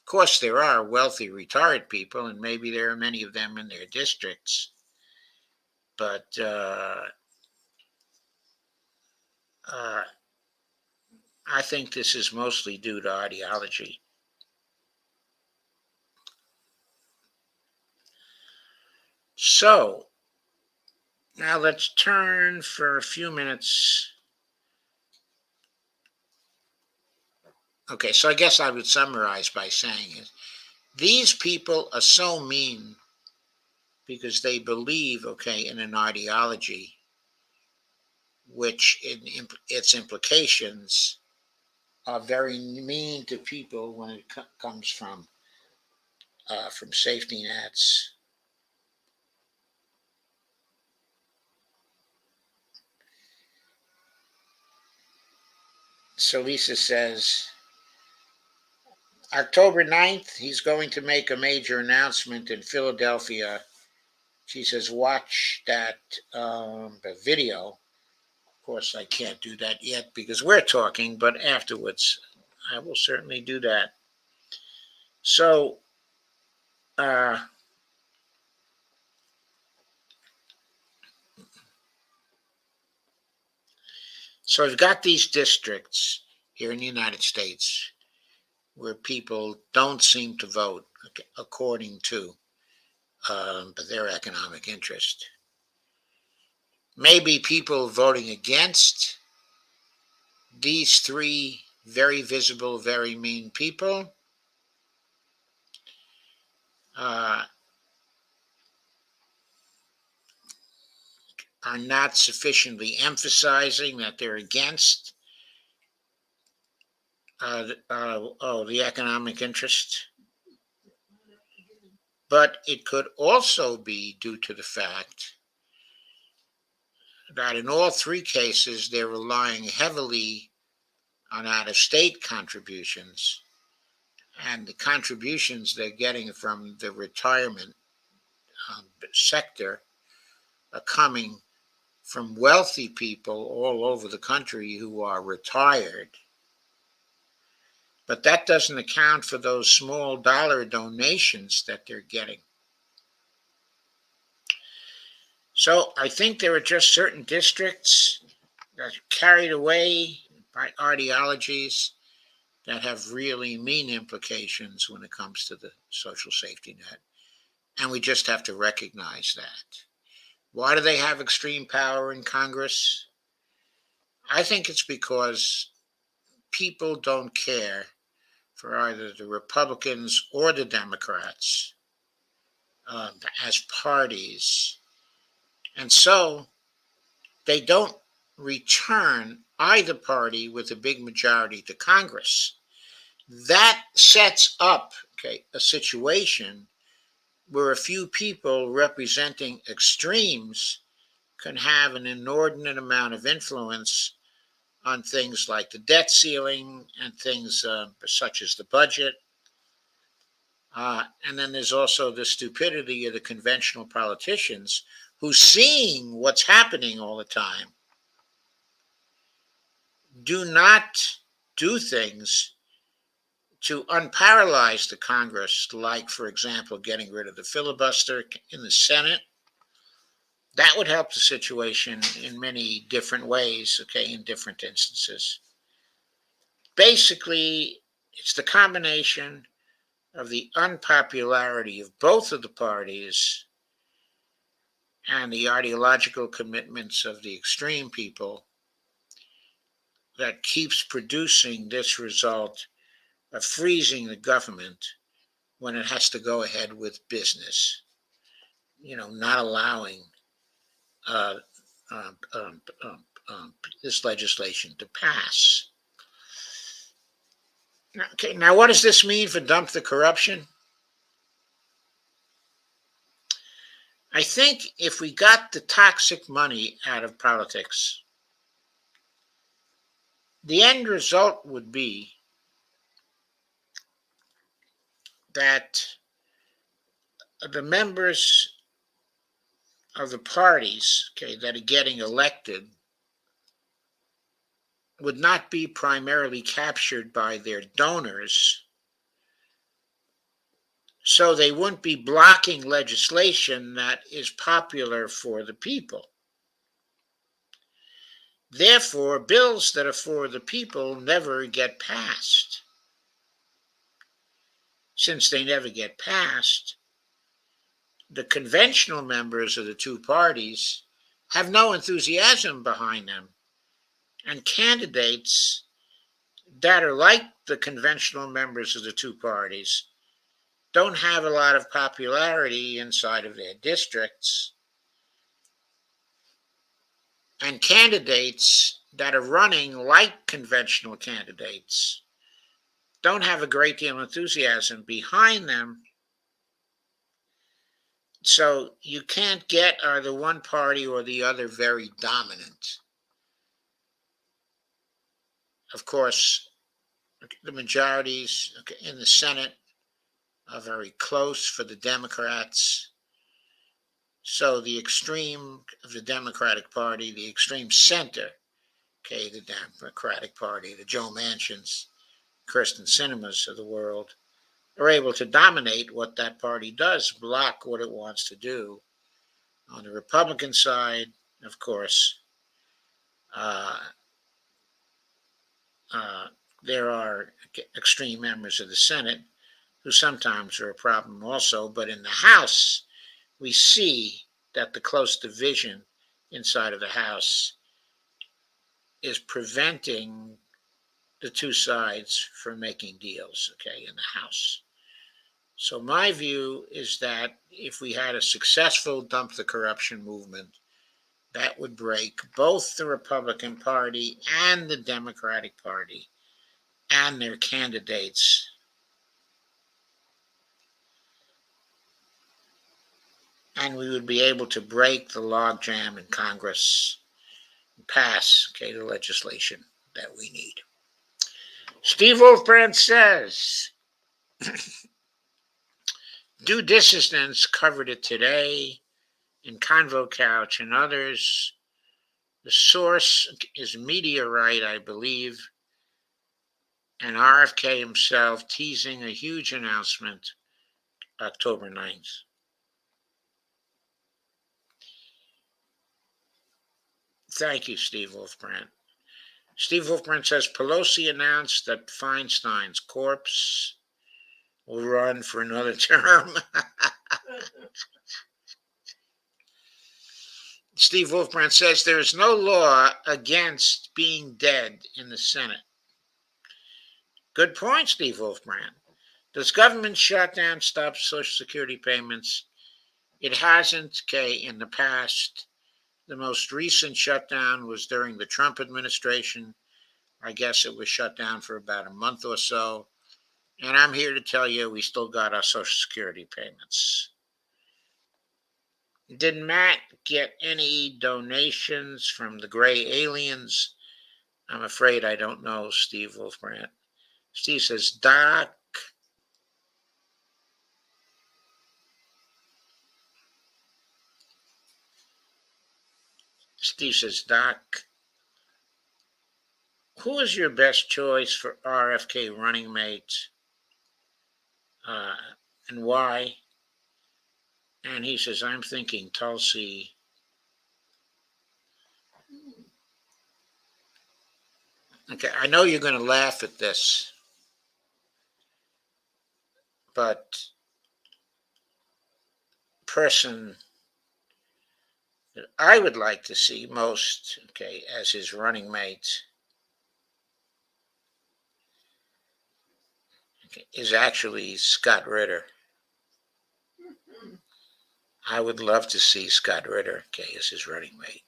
Of course, there are wealthy retired people, and maybe there are many of them in their districts. But I think this is mostly due to ideology. So now let's turn for a few minutes. Okay, so I guess I would summarize by saying it. These people are so mean because they believe, okay, in an ideology which in its implications are very mean to people when it comes from safety nets. So Lisa says, October 9th, he's going to make a major announcement in Philadelphia. She says, watch that video. Of course, I can't do that yet because we're talking, but afterwards, I will certainly do that. So, uh, so I've got these districts here in the United States where people don't seem to vote according to their economic interest. Maybe people voting against these three very visible, very mean people uh, are not sufficiently emphasizing that they're against the economic interest. But it could also be due to the fact that in all three cases, they're relying heavily on out of state contributions. And the contributions they're getting from the retirement sector are coming from wealthy people all over the country who are retired. But that doesn't account for those small dollar donations that they're getting. So I think there are just certain districts that are carried away by ideologies that have really mean implications when it comes to the social safety net. And we just have to recognize that. Why do they have extreme power in Congress? I think it's because people don't care for either the Republicans or the Democrats as parties. And so they don't return either party with a big majority to Congress. That sets up, okay, a situation where a few people representing extremes can have an inordinate amount of influence on things like the debt ceiling and things such as the budget. And then there's also the stupidity of the conventional politicians who, seeing what's happening all the time, do not do things to unparalyze the Congress, like, for example, getting rid of the filibuster in the Senate. That would help the situation in many different ways, okay, in different instances. Basically, it's the combination of the unpopularity of both of the parties and the ideological commitments of the extreme people that keeps producing this result of freezing the government when it has to go ahead with business, not allowing uh, um, um, this legislation to pass. Okay, now what does this mean for dump the corruption? I think if we got the toxic money out of politics, the end result would be that the members of the parties, okay, that are getting elected would not be primarily captured by their donors, so they wouldn't be blocking legislation that is popular for the people. Therefore, bills that are for the people never get passed. Since they never get passed, the conventional members of the two parties have no enthusiasm behind them, and candidates that are like the conventional members of the two parties don't have a lot of popularity inside of their districts, and candidates that are running like conventional candidates don't have a great deal of enthusiasm behind them. So you can't get either one party or the other very dominant. Of course, the majorities in the Senate are very close for the Democrats. So the extreme of the Democratic Party, the extreme center, the Democratic Party, the Joe Manchins, Kirsten Sinemas of the world, are able to dominate what that party does, block what it wants to do. On the Republican side, of course, there are extreme members of the Senate who sometimes are a problem also, but in the House, we see that the close division inside of the House is preventing the two sides from making deals, in the House. So my view is that if we had a successful dump the corruption movement, that would break both the Republican Party and the Democratic Party and their candidates. And we would be able to break the logjam in Congress and pass, the legislation that we need. Steve Wolfbrand says, Due Dissidents covered it today in Convo Couch and others. The source is Mediarite, I believe, and RFK himself teasing a huge announcement October 9th. Thank you, Steve Wolfbrand. Steve Wolfbrand says Pelosi announced that Feinstein's corpse will run for another term. Steve Wolfbrand says there is no law against being dead in the Senate. Good point, Steve Wolfbrand. Does government shutdown stop Social Security payments? It hasn't, in the past. The most recent shutdown was during the Trump administration. I guess it was shut down for about a month or so. And I'm here to tell you we still got our Social Security payments. Did Matt get any donations from the gray aliens? I'm afraid I don't know, Steve Wolfbrand. Steve says, Doc. Steve says, Doc, who is your best choice for RFK running mate and why? And he says, I'm thinking Tulsi. Okay, I know you're going to laugh at this, but person that I would like to see most, as his running mate, is actually Scott Ritter. I would love to see Scott Ritter, as his running mate.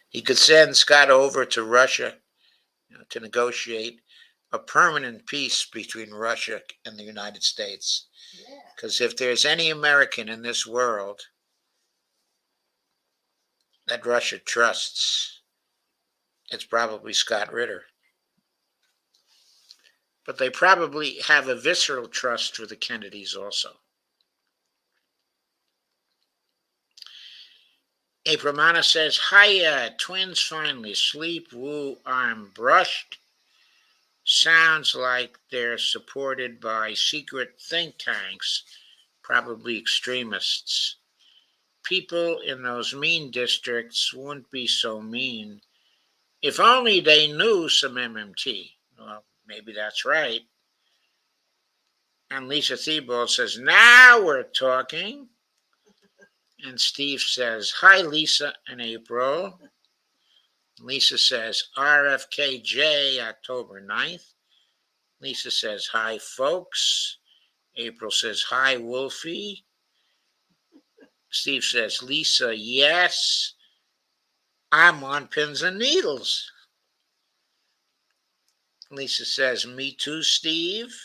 He could send Scott over to Russia to negotiate a permanent peace between Russia and the United States. Because if there's any American in this world that Russia trusts, it's probably Scott Ritter. But they probably have a visceral trust for the Kennedys also. April Mana says, Hiya, twins finally sleep. Woo, I'm brushed. Sounds like they're supported by secret think tanks, probably extremists. People in those mean districts wouldn't be so mean if only they knew some MMT. Well, maybe that's right. And Lisa Thibault says, now we're talking. And Steve says, hi, Lisa and April. Lisa says, RFKJ, October 9th. Lisa says, hi, folks. April says, hi, Wolfie. Steve says, Lisa, yes, I'm on pins and needles. Lisa says, me too, Steve.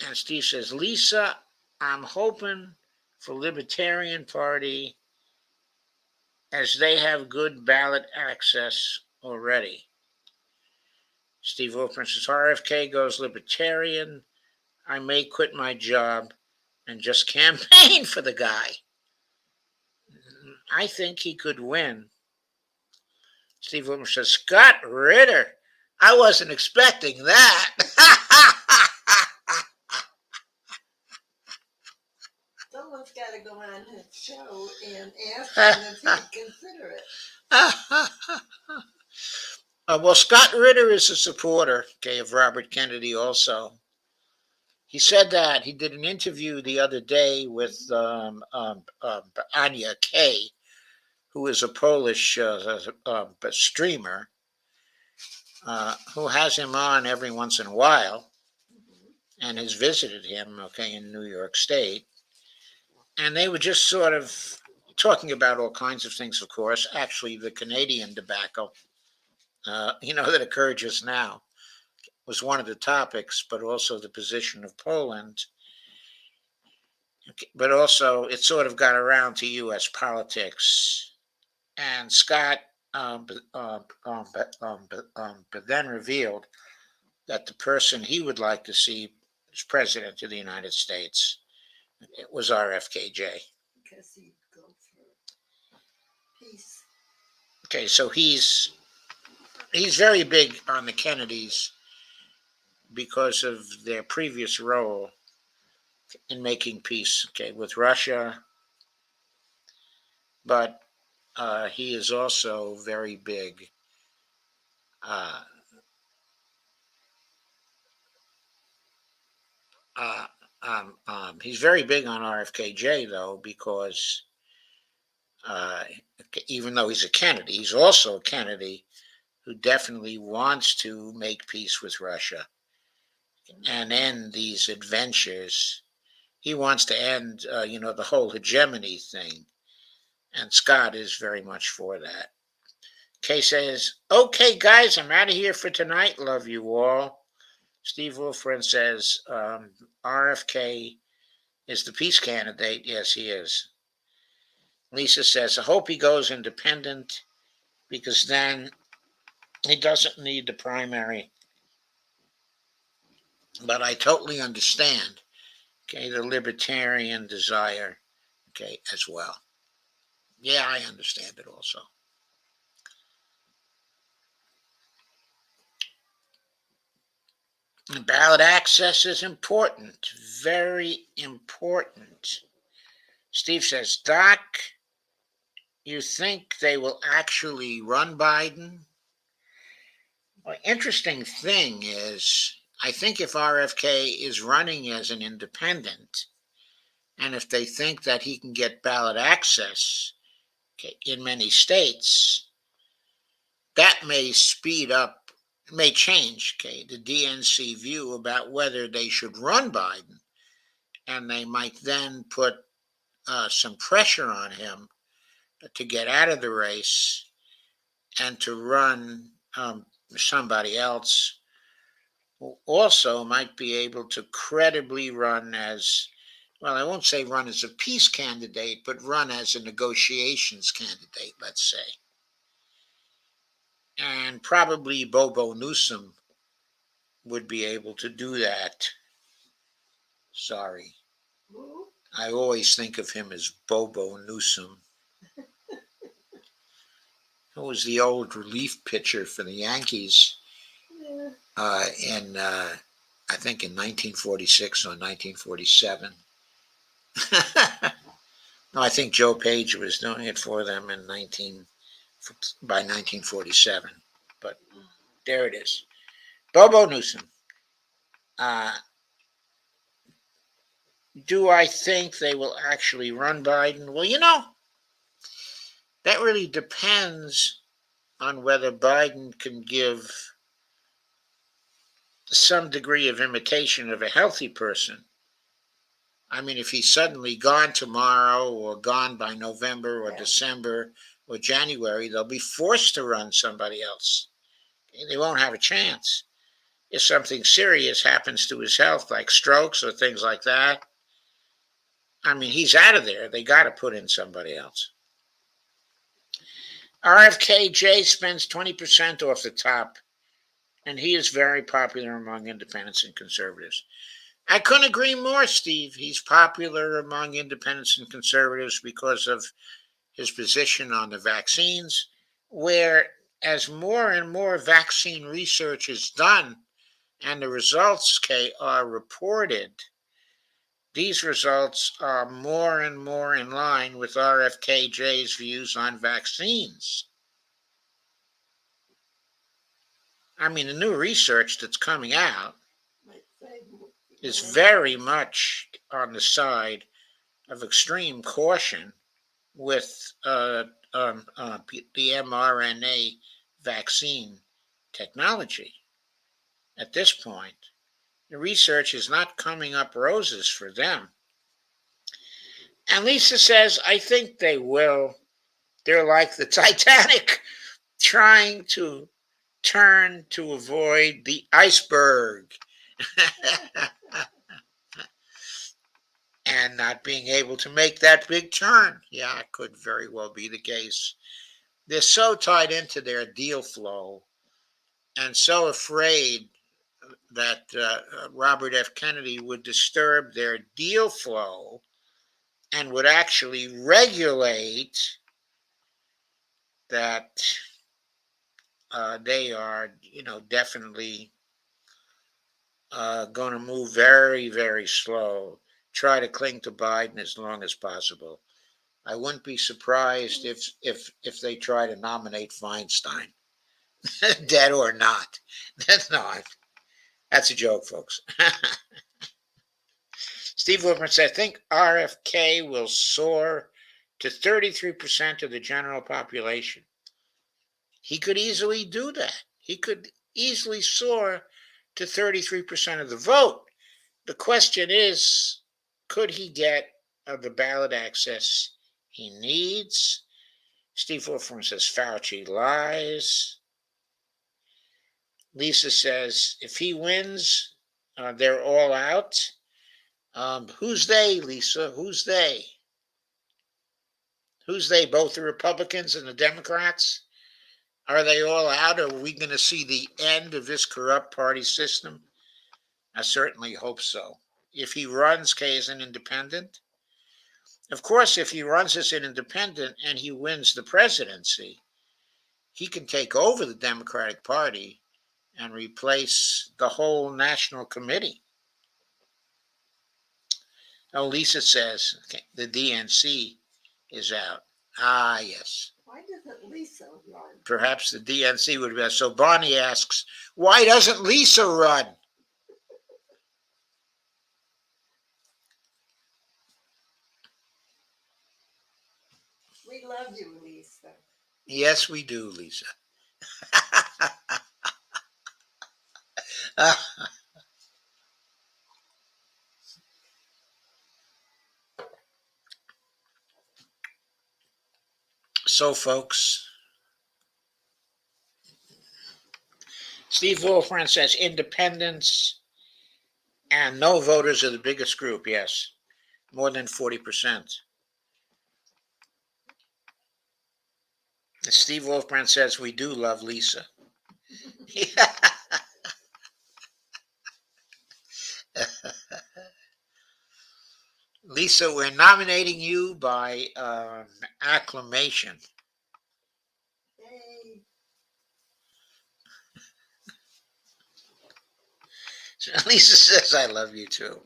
And Steve says, Lisa, I'm hoping for Libertarian Party as they have good ballot access already. Steve Wolfman says, RFK goes Libertarian. I may quit my job and just campaign for the guy. I think he could win. Steve Wolfman says, Scott Ritter. I wasn't expecting that. Someone's got to go on his show and ask him if he'd consider it. Well, Scott Ritter is a supporter, of Robert Kennedy also. He said that. He did an interview the other day with Anya Kay, who is a Polish streamer, who has him on every once in a while and has visited him, in New York State. And they were just sort of talking about all kinds of things, of course. Actually, the Canadian debacle, that occurred just now, was one of the topics, but also the position of Poland. But also, it sort of got around to U.S. politics. And Scott but then revealed that the person he would like to see as president of the United States, it was RFKJ. Because he'd go for peace. Okay, so he's very big on the Kennedys because of their previous role in making peace, with Russia. But he is also very big he's very big on RFKJ, though, because even though he's a Kennedy, he's also a Kennedy who definitely wants to make peace with Russia and end these adventures. He wants to end, the whole hegemony thing. And Scott is very much for that. Kay says, okay, guys, I'm out of here for tonight. Love you all. Steve Wolfren says, RFK is the peace candidate. Yes, he is. Lisa says, I hope he goes independent because then he doesn't need the primary. But I totally understand, the libertarian desire, as well. Yeah, I understand it also. Ballot access is important, very important. Steve says, Doc, you think they will actually run Biden? Well, interesting thing is, I think if RFK is running as an independent, and if they think that he can get ballot access in many states, that may speed up, may change the DNC view about whether they should run Biden, and they might then put some pressure on him to get out of the race and to run somebody else who also might be able to credibly run as, well, I won't say run as a peace candidate, but run as a negotiations candidate, let's say. And probably Bobo Newsom would be able to do that. Sorry. I always think of him as Bobo Newsom. Who was the old relief pitcher for the Yankees in, I think, in 1946 or 1947. No, I think Joe Page was doing it for them by 1947. But there it is. Bobo Newsom. Do I think they will actually run Biden? Well, that really depends on whether Biden can give some degree of imitation of a healthy person. I mean, if he's suddenly gone tomorrow or gone by November or December or January, they'll be forced to run somebody else. They won't have a chance. If something serious happens to his health, like strokes or things like that, I mean, he's out of there. They got to put in somebody else. RFKJ spends 20% off the top, and he is very popular among independents and conservatives. I couldn't agree more, Steve. He's popular among independents and conservatives because of his position on the vaccines, where as more and more vaccine research is done and the results are reported, these results are more and more in line with RFKJ's views on vaccines. I mean, the new research that's coming out is very much on the side of extreme caution with the mRNA vaccine technology. At this point, the research is not coming up roses for them. And Lisa says, I think they will. They're like the Titanic, trying to turn to avoid the iceberg and not being able to make that big turn. Yeah, it could very well be the case. They're so tied into their deal flow and so afraid that Robert F. Kennedy would disturb their deal flow and would actually regulate that they are, definitely going to move very, very slow, try to cling to Biden as long as possible. I wouldn't be surprised if they try to nominate Feinstein, dead or not. No, that's a joke, folks. Steve Wilburn said, I think RFK will soar to 33% of the general population. He could easily do that. He could easily soar to 33% of the vote. The question is, could he get the ballot access he needs? Steve Wolfram says Fauci lies. Lisa says if he wins, they're all out. Who's they, Lisa? Who's they? Who's they? Both the Republicans and the Democrats? Are they all out? Are we going to see the end of this corrupt party system? I certainly hope so. If he runs Kay as an independent, of course, if he runs as an independent and he wins the presidency, he can take over the Democratic Party and replace the whole national committee. Oh, Lisa says the DNC is out. Ah, yes. Why doesn't Lisa run? Perhaps the DNC would be. So Bonnie asks, why doesn't Lisa run? We love you, Lisa. Yes, we do, Lisa. So, folks, Steve Wolfram says independents and no voters are the biggest group. Yes, more than 40%. Steve Wolfbrand says we do love Lisa. Lisa, we're nominating you by acclamation. Yay. Lisa says I love you too.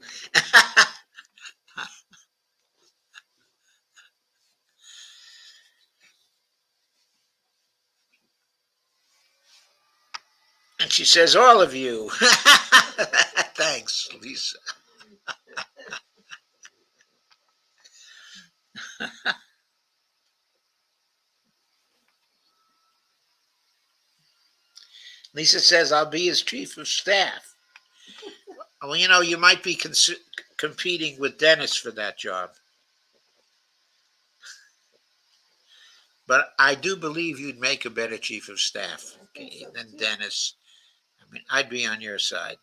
And she says all of you. Thanks. Thanks, Lisa. Lisa says, I'll be his chief of staff. Well, you might be competing with Dennis for that job. But I do believe you'd make a better chief of staff than Dennis. I mean, I'd be on your side.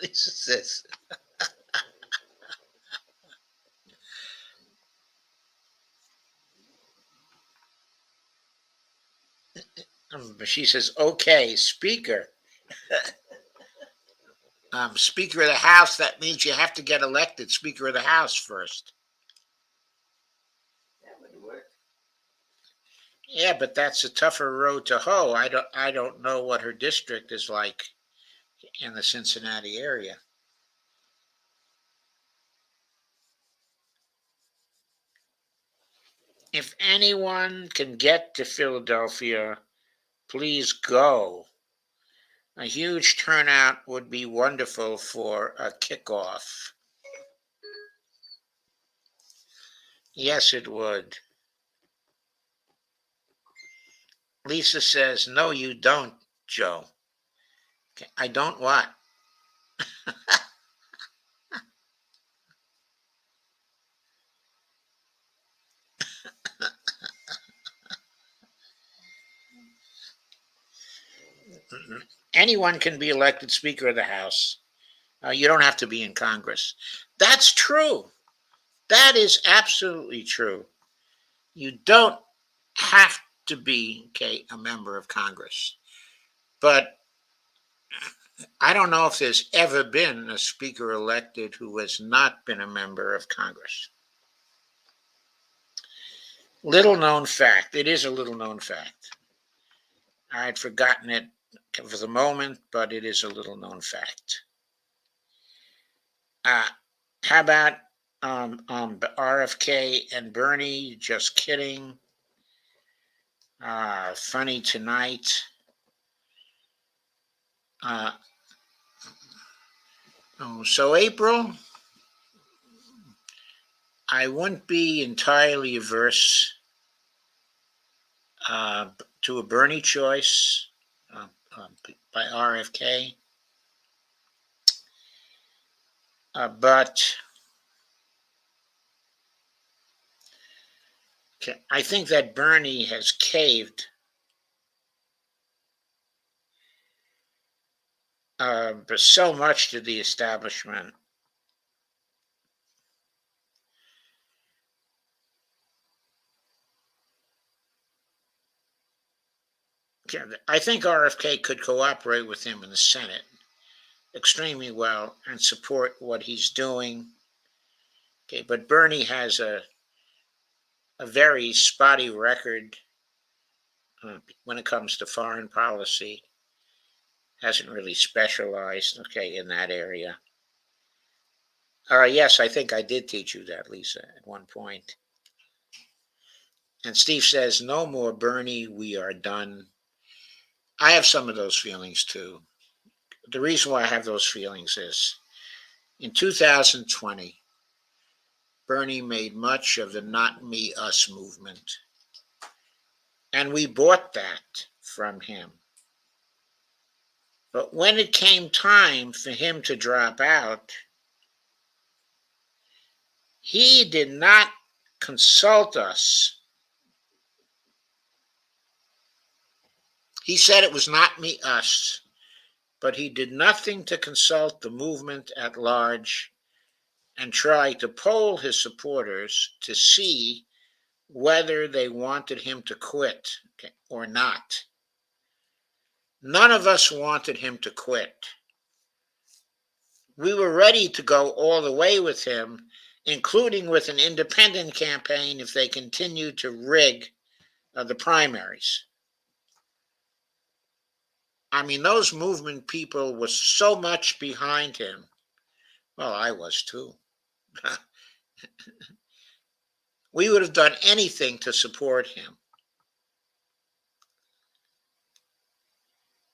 Lisa says, she says, okay, speaker. Speaker of the House, that means you have to get elected Speaker of the House first. That would work. Yeah, but that's a tougher road to hoe. I don't know what her district is like in the Cincinnati area. If anyone can get to Philadelphia, please go. A huge turnout would be wonderful for a kickoff. Yes, it would. Lisa says, no, you don't, Joe. Okay, I don't what? Anyone can be elected Speaker of the House. You don't have to be in Congress. That's true. That is absolutely true. You don't have to be, a member of Congress. But I don't know if there's ever been a speaker elected who has not been a member of Congress. Little known fact. It is a little known fact. I had forgotten it for the moment, but it is a little known fact. How about RFK and Bernie? Just kidding. Funny tonight. So April, I wouldn't be entirely averse to a Bernie choice by RFK, but I think that Bernie has caved so much to the establishment. I think RFK could cooperate with him in the Senate extremely well and support what he's doing. But Bernie has a very spotty record when it comes to foreign policy. Hasn't really specialized, in that area. Yes, I think I did teach you that, Lisa, at one point. And Steve says, no more Bernie, we are done. I have some of those feelings too. The reason why I have those feelings is in 2020, Bernie made much of the not me, us movement. And we bought that from him. But when it came time for him to drop out, he did not consult us. He said it was not me, us, but he did nothing to consult the movement at large and try to poll his supporters to see whether they wanted him to quit or not. None of us wanted him to quit. We were ready to go all the way with him, including with an independent campaign if they continued to rig the primaries. I mean, those movement people were so much behind him. Well, I was too. We would have done anything to support him.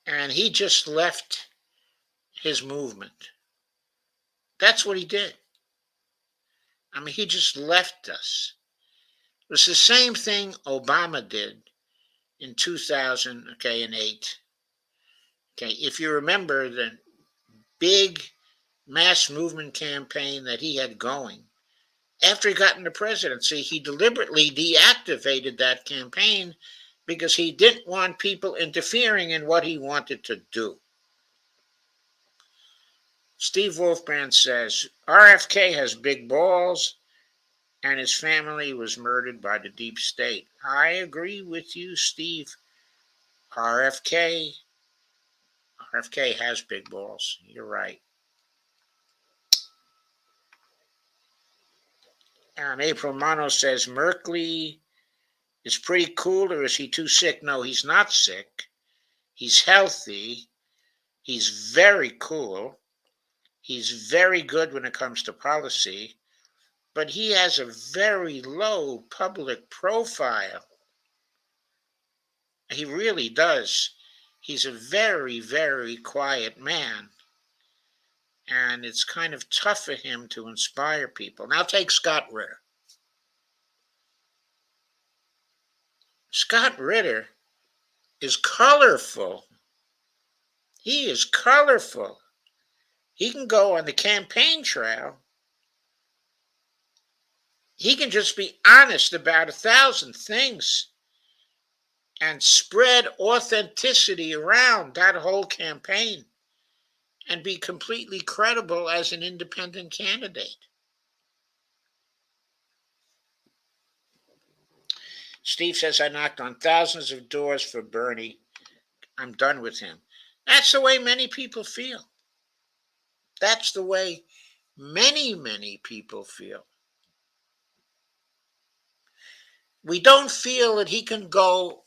And he just left his movement. That's what he did. I mean, he just left us. It was the same thing Obama did in 2008. Okay, if you remember the big mass movement campaign that he had going, after he got into presidency, he deliberately deactivated that campaign because he didn't want people interfering in what he wanted to do. Steve Wolfbrand says, RFK has big balls and his family was murdered by the deep state. I agree with you, Steve. RFK has big balls. You're right. And April Mono says, Merkley is pretty cool, or is he too sick? No, he's not sick. He's healthy. He's very cool. He's very good when it comes to policy, but he has a very low public profile. He really does. He's a very, very quiet man. And it's kind of tough for him to inspire people. Now take Scott Ritter. Scott Ritter is colorful. He is colorful. He can go on the campaign trail. He can just be honest about 1,000 things and spread authenticity around that whole campaign and be completely credible as an independent candidate. Steve says, I knocked on thousands of doors for Bernie. I'm done with him. That's the way many people feel. That's the way many, many people feel. We don't feel that he can go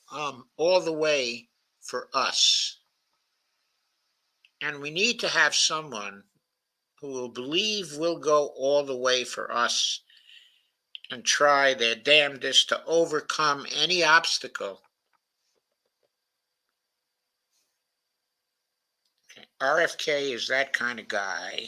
all the way for us. And we need to have someone who will believe will go all the way for us and try their damnedest to overcome any obstacle. Okay. RFK is that kind of guy.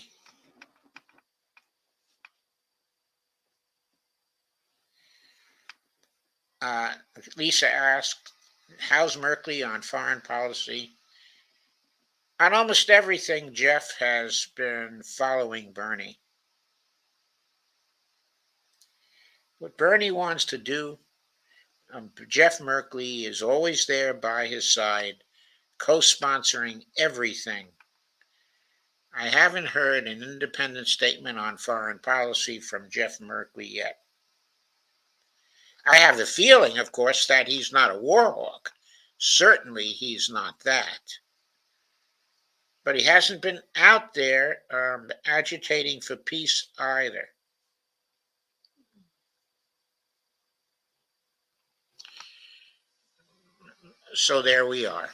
Lisa asked, how's Merkley on foreign policy? On almost everything, Jeff has been following Bernie. What Bernie wants to do, Jeff Merkley is always there by his side, co-sponsoring everything. I haven't heard an independent statement on foreign policy from Jeff Merkley yet. I have the feeling, of course, that he's not a war hawk. Certainly he's not that. But he hasn't been out there agitating for peace either. So there we are.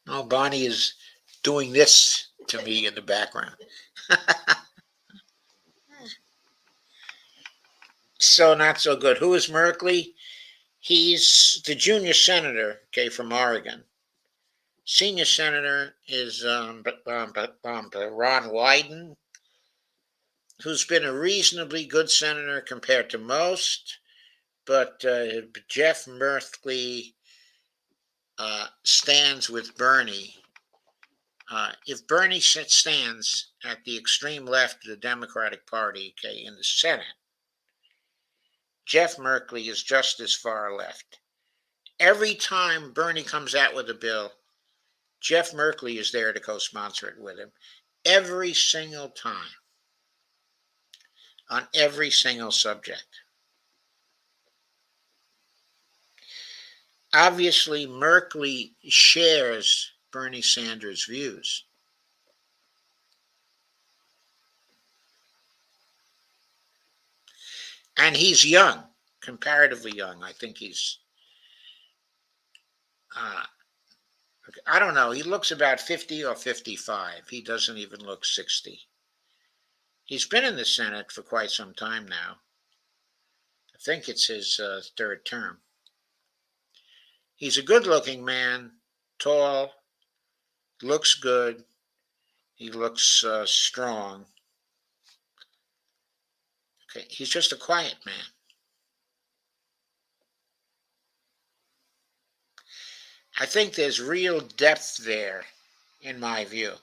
Oh, Bonnie is doing this to me in the background. So not so good. Who is Merkley? He's the junior senator, okay, from Oregon. Senior senator is Ron Wyden, who's been a reasonably good senator compared to most, but Jeff Merkley stands with Bernie. If Bernie stands at the extreme left of the Democratic Party, okay, in the Senate, Jeff Merkley is just as far left. Every time Bernie comes out with a bill, Jeff Merkley is there to co-sponsor it with him. Every single time. On every single subject. Obviously, Merkley shares Bernie Sanders' views. And he's young, comparatively young. I think he's, I don't know, he looks about 50 or 55. He doesn't even look 60. He's been in the Senate for quite some time now. I think it's his third term. He's a good-looking man, tall, looks good. He looks strong. Okay, he's just a quiet man. I think there's real depth there, in my view.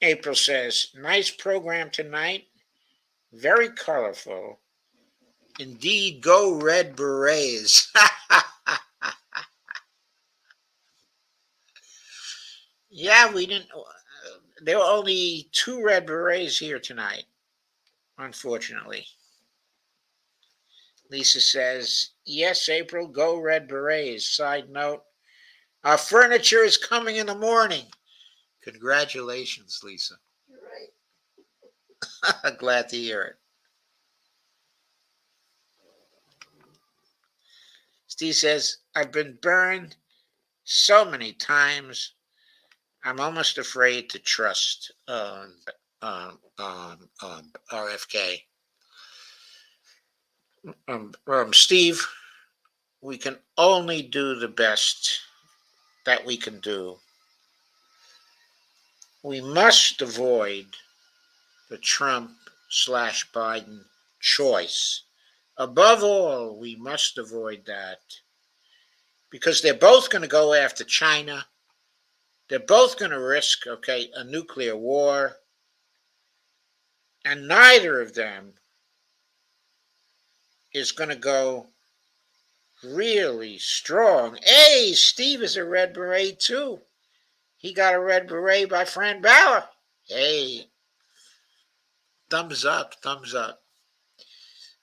April says, nice program tonight, very colorful. Indeed, go Red Berets. Yeah, we didn't. There were only 2 Red Berets here tonight, unfortunately. Lisa says, yes, April, go Red Berets. Side note, our furniture is coming in the morning. Congratulations, Lisa. You're right. Glad to hear it. Steve says, I've been burned so many times, I'm almost afraid to trust RFK. Steve, we can only do the best that we can do. We must avoid the Trump/Biden choice. Above all, we must avoid that because they're both going to go after China. They're both going to risk, a nuclear war. And neither of them is going to go really strong. Hey, Steve is a Red Beret too. He got a Red Beret by Fran Bauer. Hey, thumbs up, thumbs up.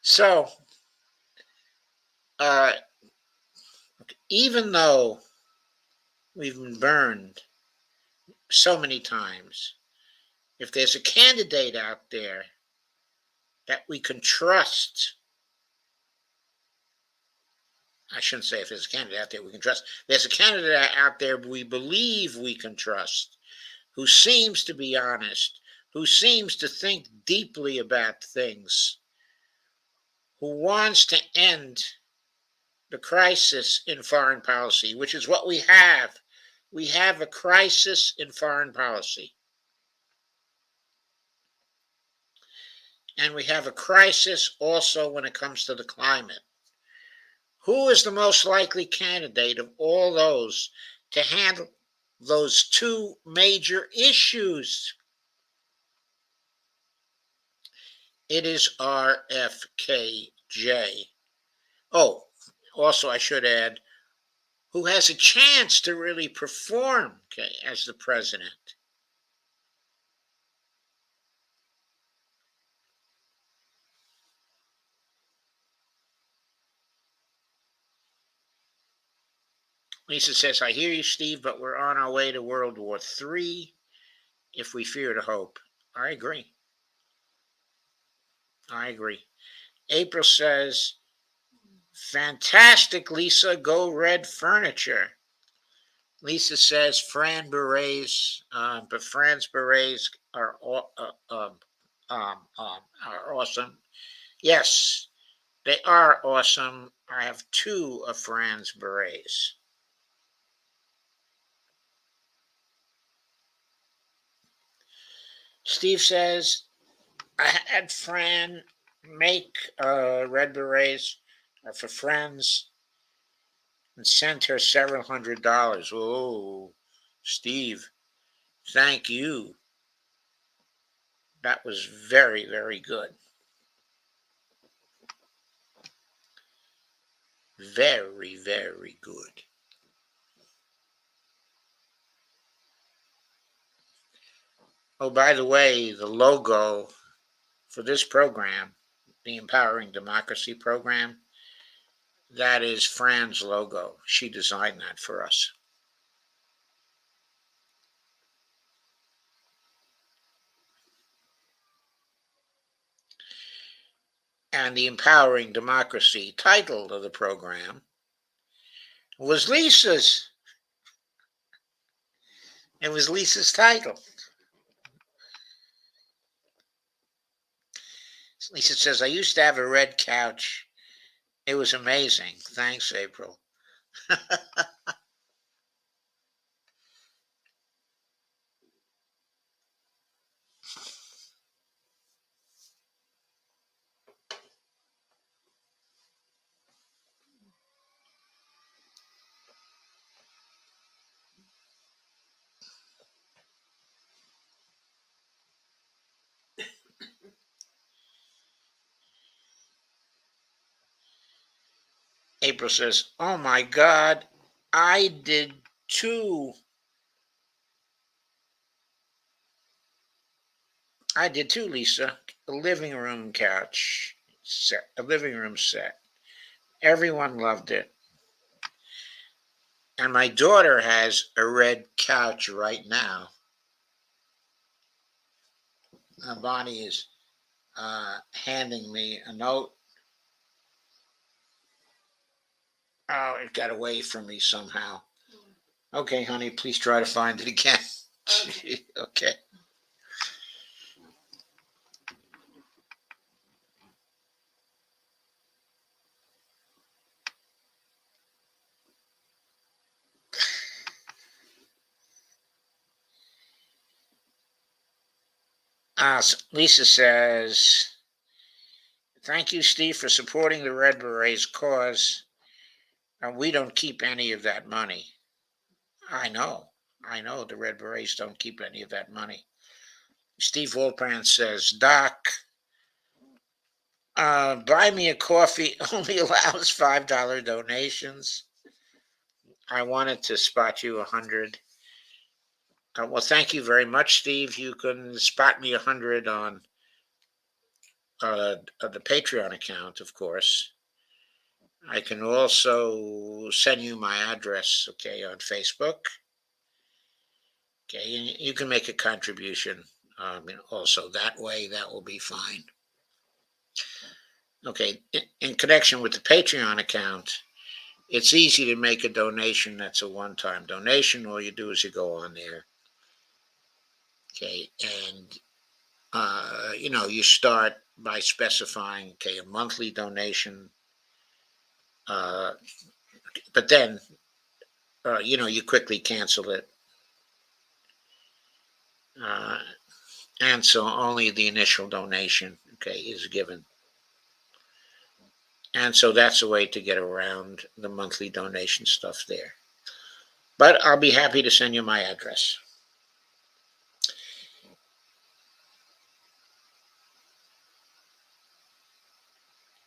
So, even though we've been burned so many times, if there's a candidate out there that we can trust, I shouldn't say if there's a candidate out there we can trust, there's a candidate out there we believe we can trust, who seems to be honest, who seems to think deeply about things, who wants to end the crisis in foreign policy, which is what we have. We have a crisis in foreign policy. And we have a crisis also when it comes to the climate. Who is the most likely candidate of all those to handle those 2 major issues? It is RFKJ. Oh, also I should add, who has a chance to really perform, as the president. Lisa says, I hear you, Steve, but we're on our way to World War III if we fear to hope. I agree. I agree. April says, fantastic, Lisa, go Red Furniture. Lisa says Fran Berets, but Fran's Berets are awesome. Yes, they are awesome. I have 2 of Fran's Berets. Steve says, I had Fran make Red Berets for friends and sent her several $100s. Oh, Steve, thank you. That was very, very good. Very, very good. Oh, by the way, the logo for this program, the Empowering Democracy program, that is Fran's logo. She designed that for us. And the Empowering Democracy title of the program was Lisa's. It was Lisa's title. Lisa says, I used to have a red couch. It was amazing. Thanks, April. April says, oh my God, I did too. I did too, Lisa. A living room couch set, a living room set. Everyone loved it. And my daughter has a red couch right now. Bonnie is handing me a note. Oh, it got away from me somehow. Okay, honey, please try to find it again. Okay. Lisa says, thank you, Steve, for supporting the Red Berets cause. We don't keep any of that money. I know. The Red Berets don't keep any of that money. Steve Wolbrand says, Doc, buy me a coffee only allows $5 donations. I wanted to spot you 100. Well, thank you very much, Steve. You can spot me 100 on the Patreon account, of course. I can also send you my address, okay, on Facebook. Okay, and you can make a contribution also that way. That will be fine. Okay, in connection with the Patreon account, it's easy to make a donation that's a one-time donation. All you do is you go on there. Okay, and you start by specifying, okay, a monthly donation, but then, you quickly cancel it. And so only the initial donation, okay, is given. And so that's a way to get around the monthly donation stuff there. But I'll be happy to send you my address.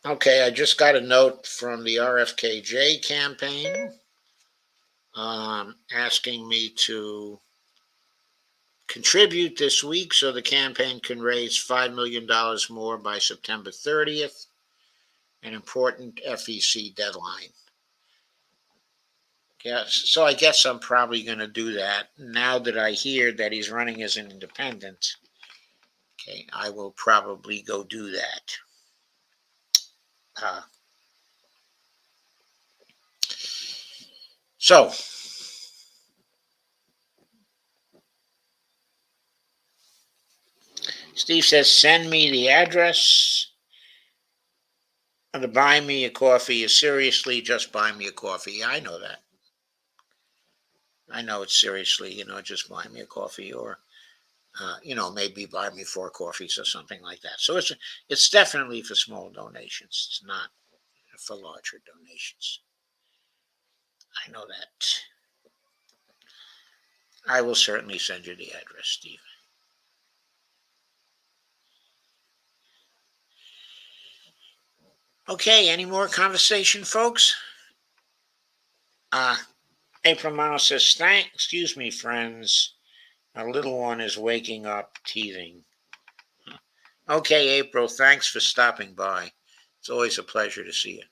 Okay, I just got a note from the RFKJ campaign asking me to contribute this week so the campaign can raise $5 million more by September 30th, an important FEC deadline. Yeah, so I guess I'm probably going to do that now that I hear that he's running as an independent. Okay, I will probably go do that. So, Steve says, send me the address. And to buy me a coffee is seriously just buy me a coffee. Yeah, I know that. I know it's seriously, just buy me a coffee or, maybe buy me 4 coffees or something like that. So it's definitely for small donations. It's not for larger donations. I know that. I will certainly send you the address, Steve. Okay, any more conversation, folks? April Mano says, excuse me, friends. A little one is waking up teething. Okay, April, thanks for stopping by. It's always a pleasure to see you.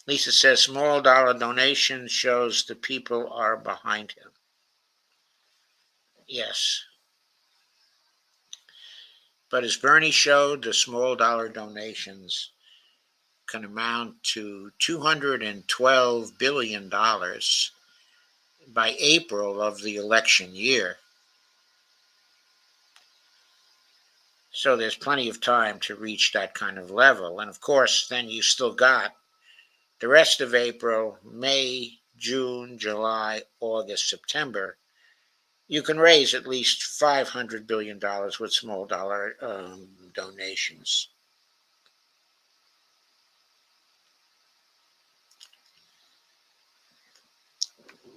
Lisa says, small dollar donation shows the people are behind him. Yes. But as Bernie showed, the small dollar donations can amount to $212 billion by April of the election year. So there's plenty of time to reach that kind of level. And of course, then you still got the rest of April, May, June, July, August, September. You can raise at least $500 billion with small dollar donations.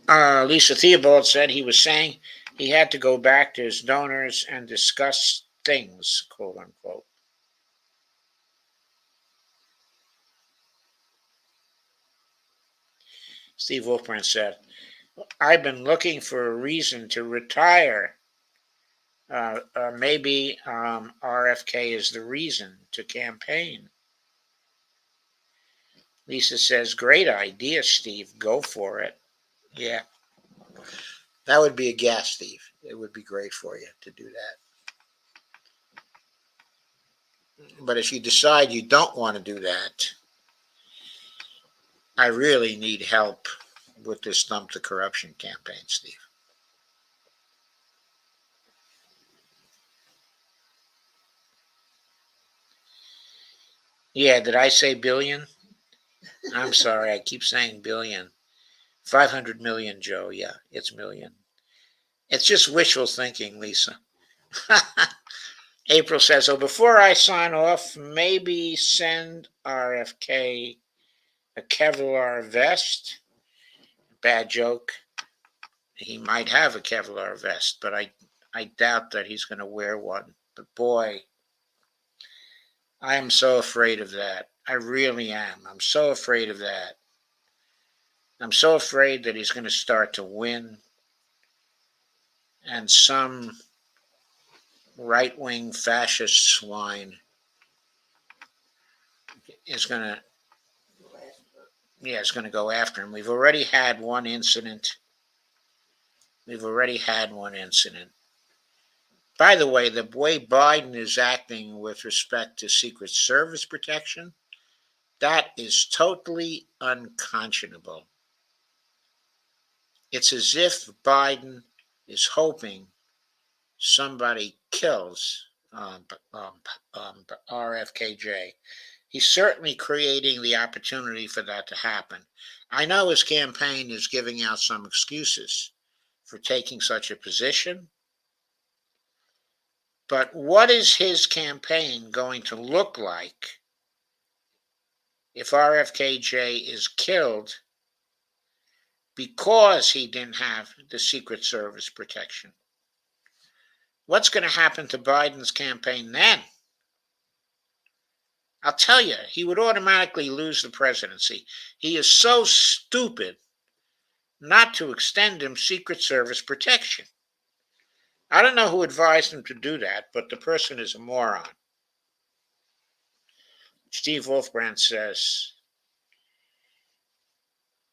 Lisa Theobald said he was saying he had to go back to his donors and discuss things, quote unquote. Steve Wolfbrand said, I've been looking for a reason to retire. Maybe RFK is the reason to campaign. Lisa says, great idea, Steve. Go for it. Yeah. That would be a gas, Steve. It would be great for you to do that. But if you decide you don't want to do that, I really need help with this Stump the Corruption campaign, Steve. Yeah, did I say billion? I'm sorry, I keep saying billion. 500 million, Joe. Yeah, it's million. It's just wishful thinking, Lisa. April says, so before I sign off, maybe send RFK a Kevlar vest. Bad joke. He might have a Kevlar vest, but I doubt that he's going to wear one. But boy, I am so afraid of that. I really am. I'm so afraid of that. I'm so afraid that he's going to start to win and some right wing fascist swine is going to, yeah, is going to go after him. We've already had one incident. By the way Biden is acting with respect to Secret Service protection, that is totally unconscionable. It's as if Biden is hoping somebody kills RFKJ. He's certainly creating the opportunity for that to happen. I know his campaign is giving out some excuses for taking such a position, but what is his campaign going to look like if RFKJ is killed because he didn't have the Secret Service protection? What's going to happen to Biden's campaign then? I'll tell you, he would automatically lose the presidency. He is so stupid not to extend him Secret Service protection. I don't know who advised him to do that, but the person is a moron. Steve Wolfbrand says,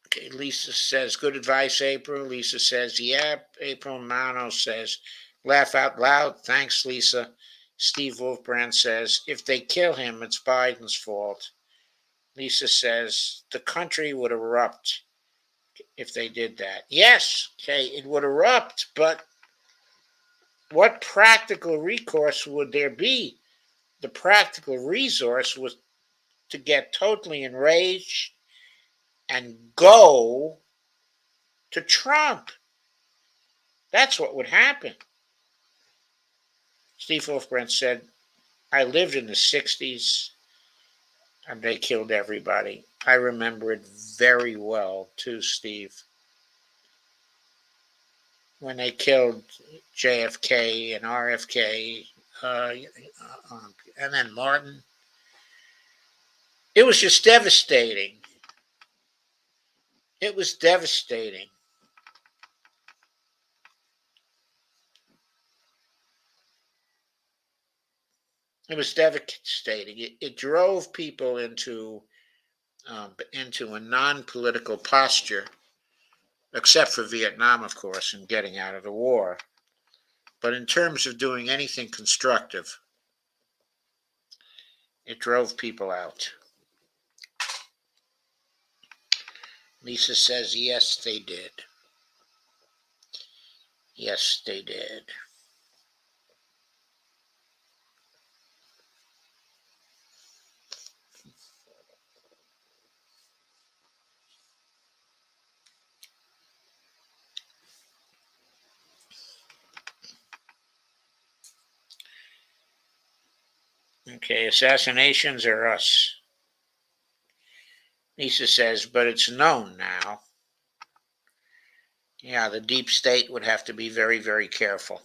okay, Lisa says, good advice, April. Lisa says, yeah. April Mano says, laugh out loud. Thanks, Lisa. Steve Wolfbrand says, if they kill him, it's Biden's fault. Lisa says, the country would erupt if they did that. Yes, okay, it would erupt, but what practical recourse would there be? The practical resource was to get totally enraged and go to Trump. That's what would happen. Steve Wolfbrand said, I lived in the 60s and they killed everybody. I remember it very well, too, Steve. When they killed JFK and RFK, and then Martin, it was just devastating. It was devastating. It was devastating. It drove people into a non-political posture, except for Vietnam, of course, and getting out of the war. But in terms of doing anything constructive, it drove people out. Lisa says, yes, they did. Yes, they did. Okay, assassinations are us. Lisa says, but it's known now. Yeah, the deep state would have to be very, very careful.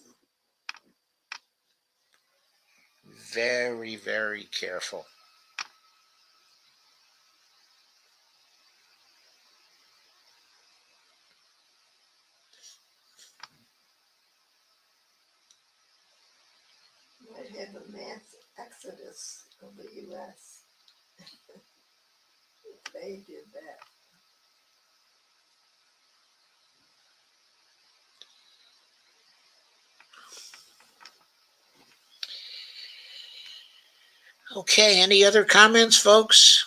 Very, very careful. Might have a mass exodus of the U.S. if they did that. Okay, any other comments, folks?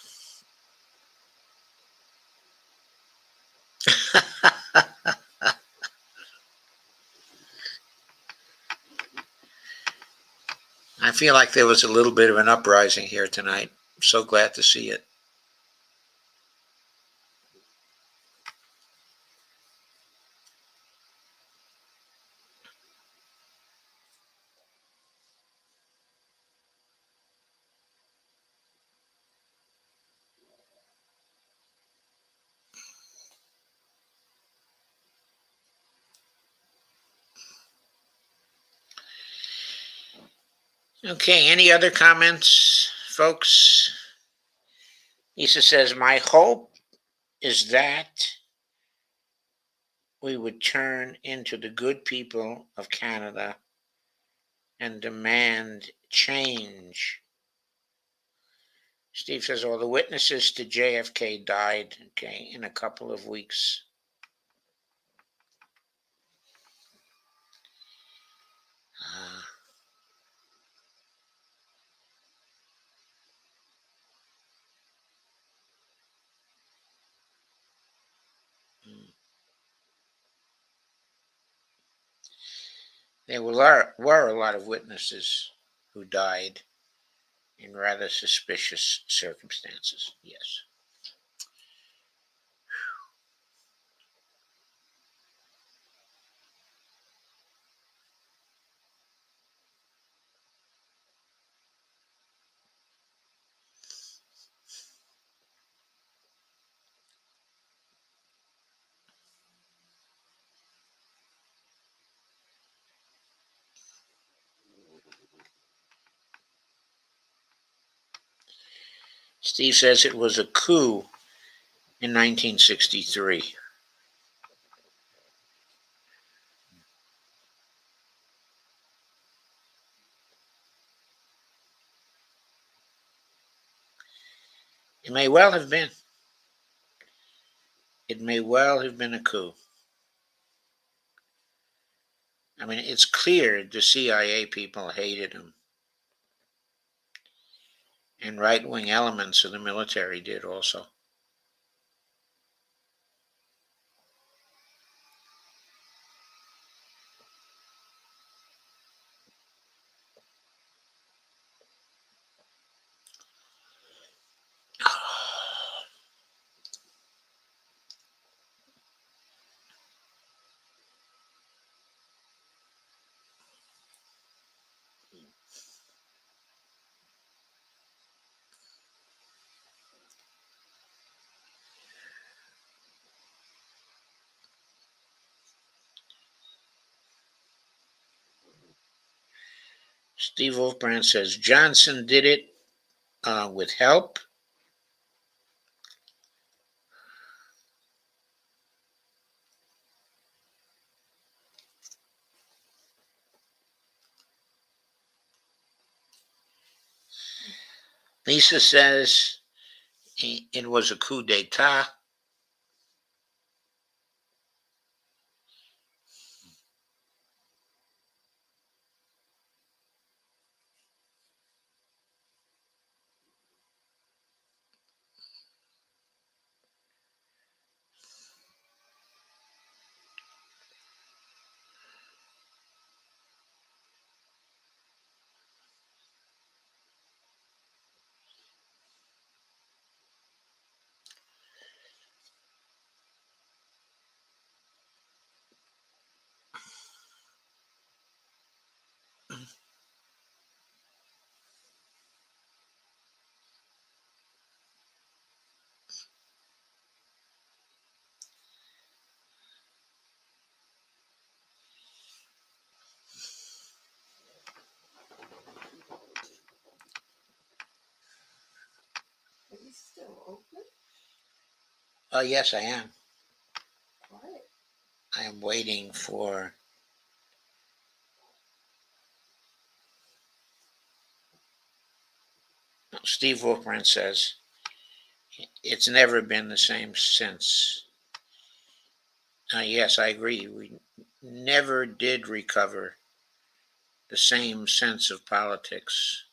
I feel like there was a little bit of an uprising here tonight. I'm so glad to see it. Okay, any other comments, folks? Lisa says, my hope is that we would turn into the good people of Canada and demand change. Steve says, all the witnesses to JFK died, okay, in a couple of weeks. There were a lot of witnesses who died in rather suspicious circumstances, yes. Steve says it was a coup in 1963. It may well have been. It may well have been a coup. I mean, it's clear the CIA people hated him. And right-wing elements of the military did also. Steve Wolfbrand says Johnson did it with help. Lisa says it was a coup d'etat. still open? Yes, I am. Quiet. I am waiting for Steve Wolfman says it's never been the same since. Yes, I agree. We never did recover the same sense of politics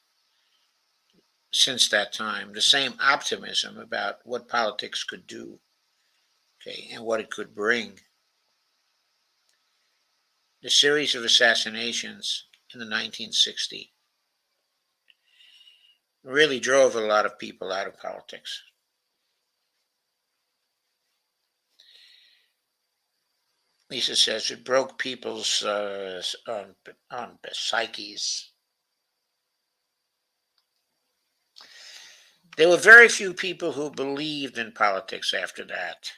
since that time, the same optimism about what politics could do, okay, and what it could bring. The series of assassinations in the 1960s really drove a lot of people out of politics. Lisa says it broke people's psyches. There were very few people who believed in politics after that.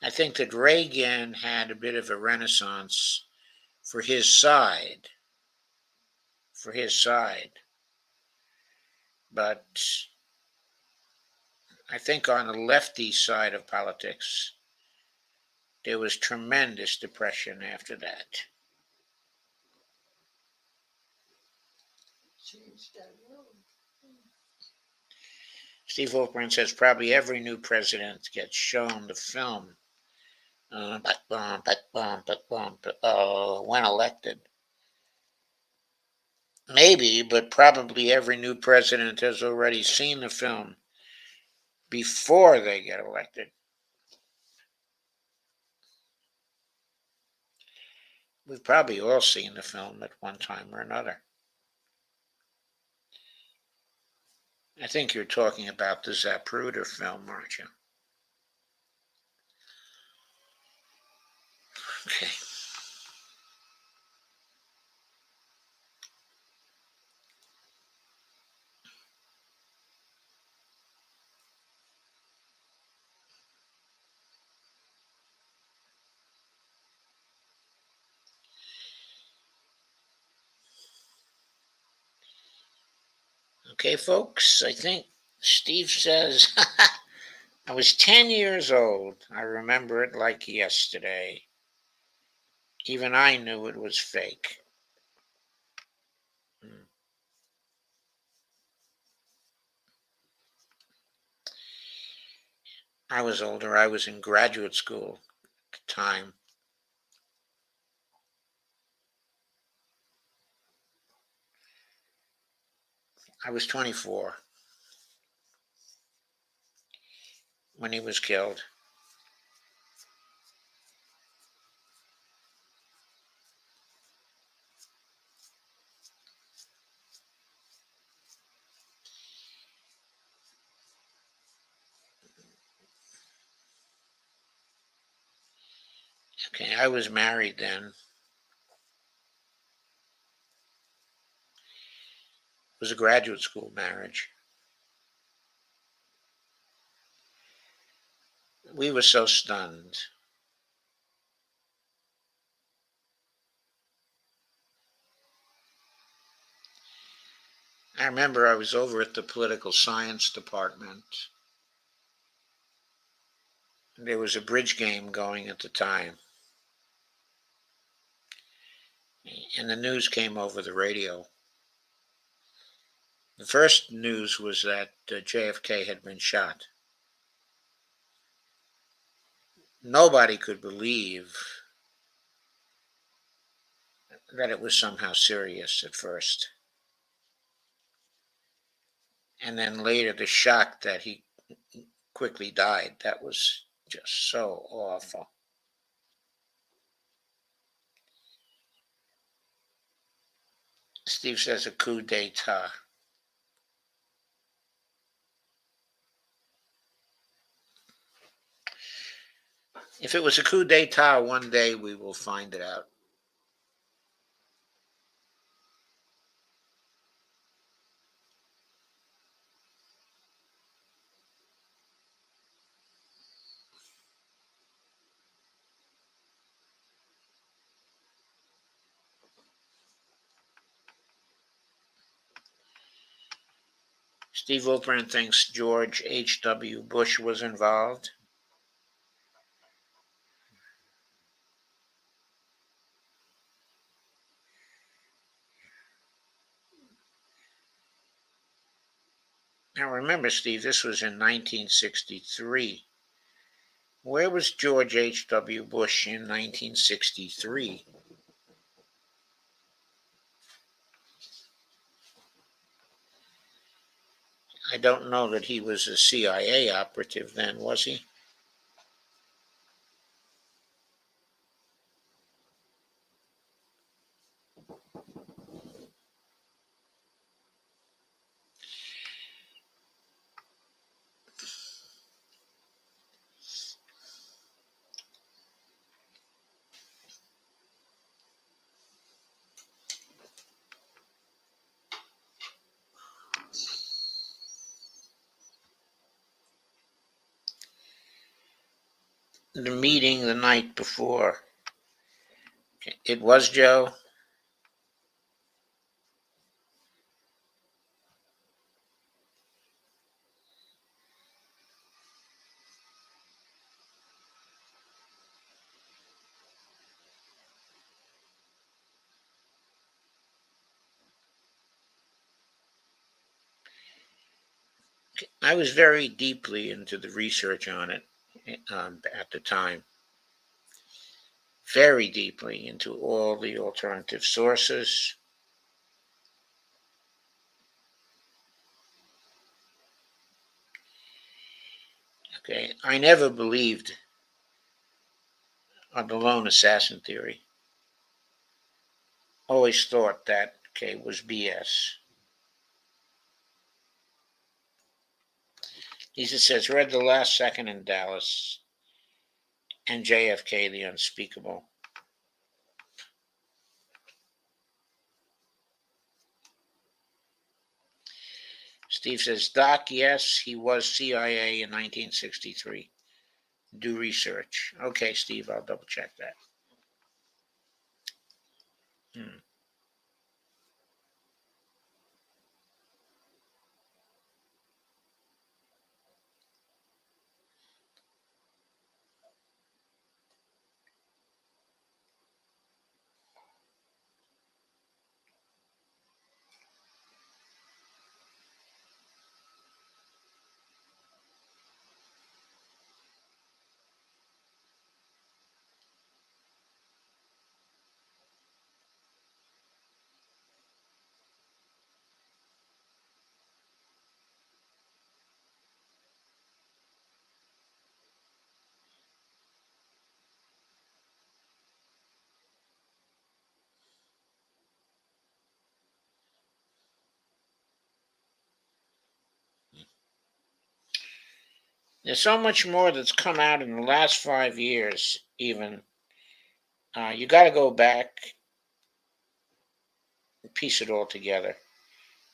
I think that Reagan had a bit of a renaissance for his side, for his side. But I think on the lefty side of politics, there was tremendous depression after that. Changed that road. Steve Wolfman says probably every new president gets shown the film when elected. Maybe, but probably every new president has already seen the film before they get elected. We've probably all seen the film at one time or another. I think you're talking about the Zapruder film, aren't you? Okay. Okay, folks, I think Steve says, I was 10 years old. I remember it like yesterday. Even I knew it was fake. I was older. I was in graduate school at the time. I was 24 when he was killed. Okay, I was married then. It was a graduate school marriage. We were so stunned. I remember I was over at the political science department. There was a bridge game going at the time. And the news came over the radio. The first news was that JFK had been shot. Nobody could believe that it was somehow serious at first. And then later, the shock that he quickly died, that was just so awful. Steve says a coup d'etat. If it was a coup d'etat, one day we will find it out. Steve Wilpern thinks George H.W. Bush was involved. Now remember, Steve, this was in 1963. Where was George H.W. Bush in 1963? I don't know that he was a CIA operative then, was he? The meeting the night before. It was Joe. I was very deeply into the research on it at the time. Very deeply into all the alternative sources. Okay, I never believed on the lone assassin theory. Always thought that, okay, was BS. He just says, read The Last Second in Dallas and JFK, The Unspeakable. Steve says, Doc, yes, he was CIA in 1963. Do research. Okay, Steve, I'll double check that. Hmm. There's so much more that's come out in the last 5 years, even. You got to go back and piece it all together,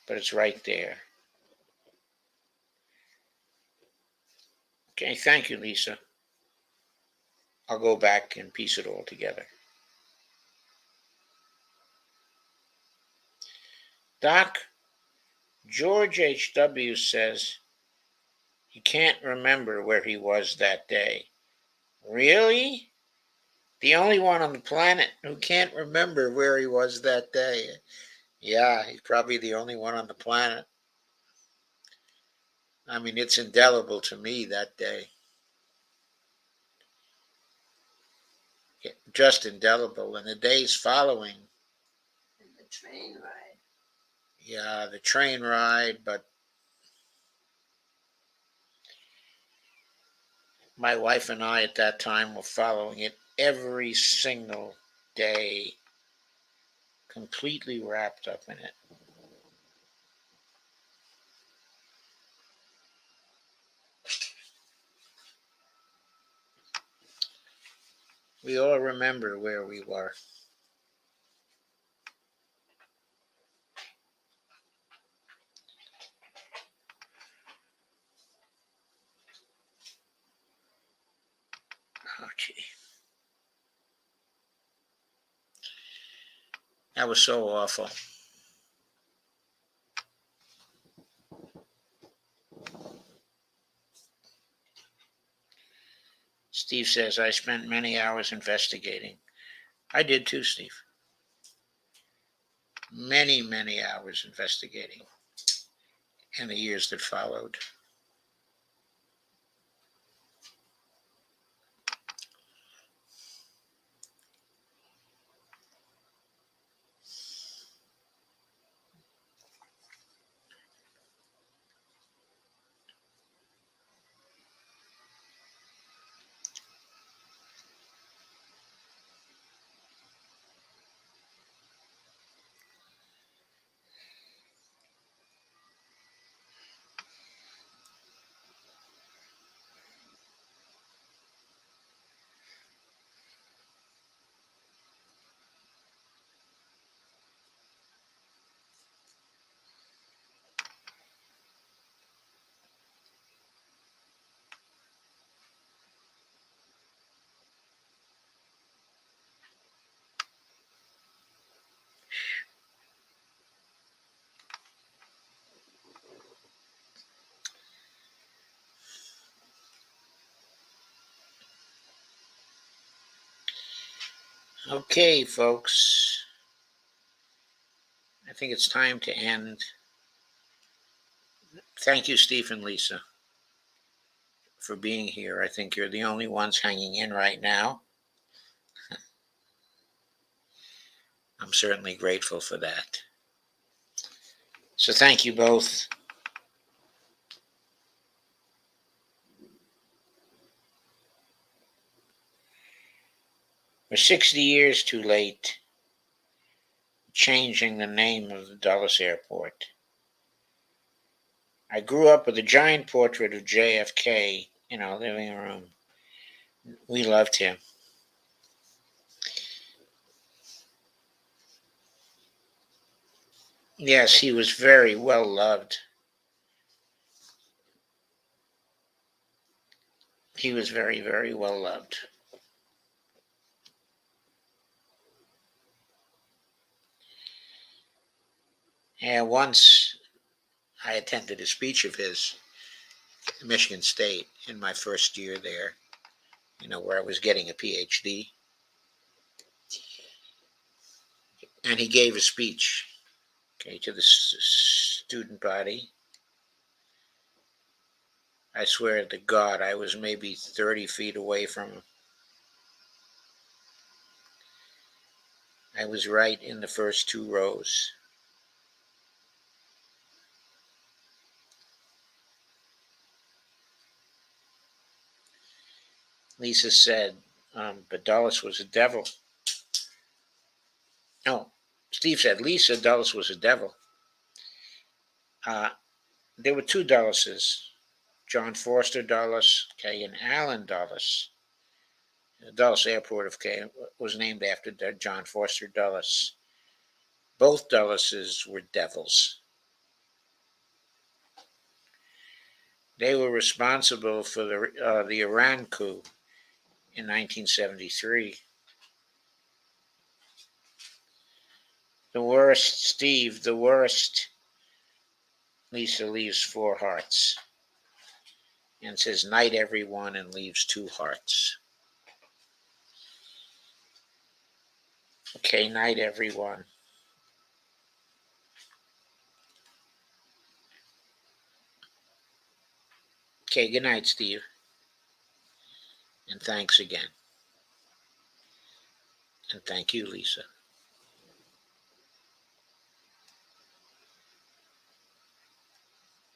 but it's right there. Okay, thank you, Lisa. I'll go back and piece it all together. Doc, George H.W. says he can't remember where he was that day. Really? The only one on the planet who can't remember where he was that day. Yeah, he's probably the only one on the planet. I mean, it's indelible to me that day. Just indelible. And the days following. And the train ride. Yeah, the train ride, but my wife and I at that time were following it every single day, completely wrapped up in it. We all remember where we were. Okay. That was so awful. Steve says, I spent many hours investigating. I did too, Steve. Many, many hours investigating in the years that followed. Okay, folks. I think it's time to end. Thank you, Steve and Lisa, for being here. I think you're the only ones hanging in right now. I'm certainly grateful for that. So thank you both. We're 60 years too late changing the name of the Dulles Airport. I grew up with a giant portrait of JFK in our living room. We loved him. Yes, he was very well loved. He was very, very well loved. And once I attended a speech of his at Michigan State in my first year there, where I was getting a PhD. And he gave a speech, to the student body. I swear to God, I was maybe 30 feet away from him. I was right in the first two rows. Lisa said, but Dulles was a devil. No, Steve said, Lisa, Dulles was a devil. There were two Dulleses, John Foster Dulles, and Allen Dulles. The Dulles Airport was named after John Foster Dulles. Both Dulleses were devils. They were responsible for the Iran coup in 1973. The worst, Steve, the worst. Lisa leaves 4 hearts and says, night everyone, and leaves 2 hearts. Okay, night everyone. Okay, good night, Steve. And thanks again. And thank you, Lisa.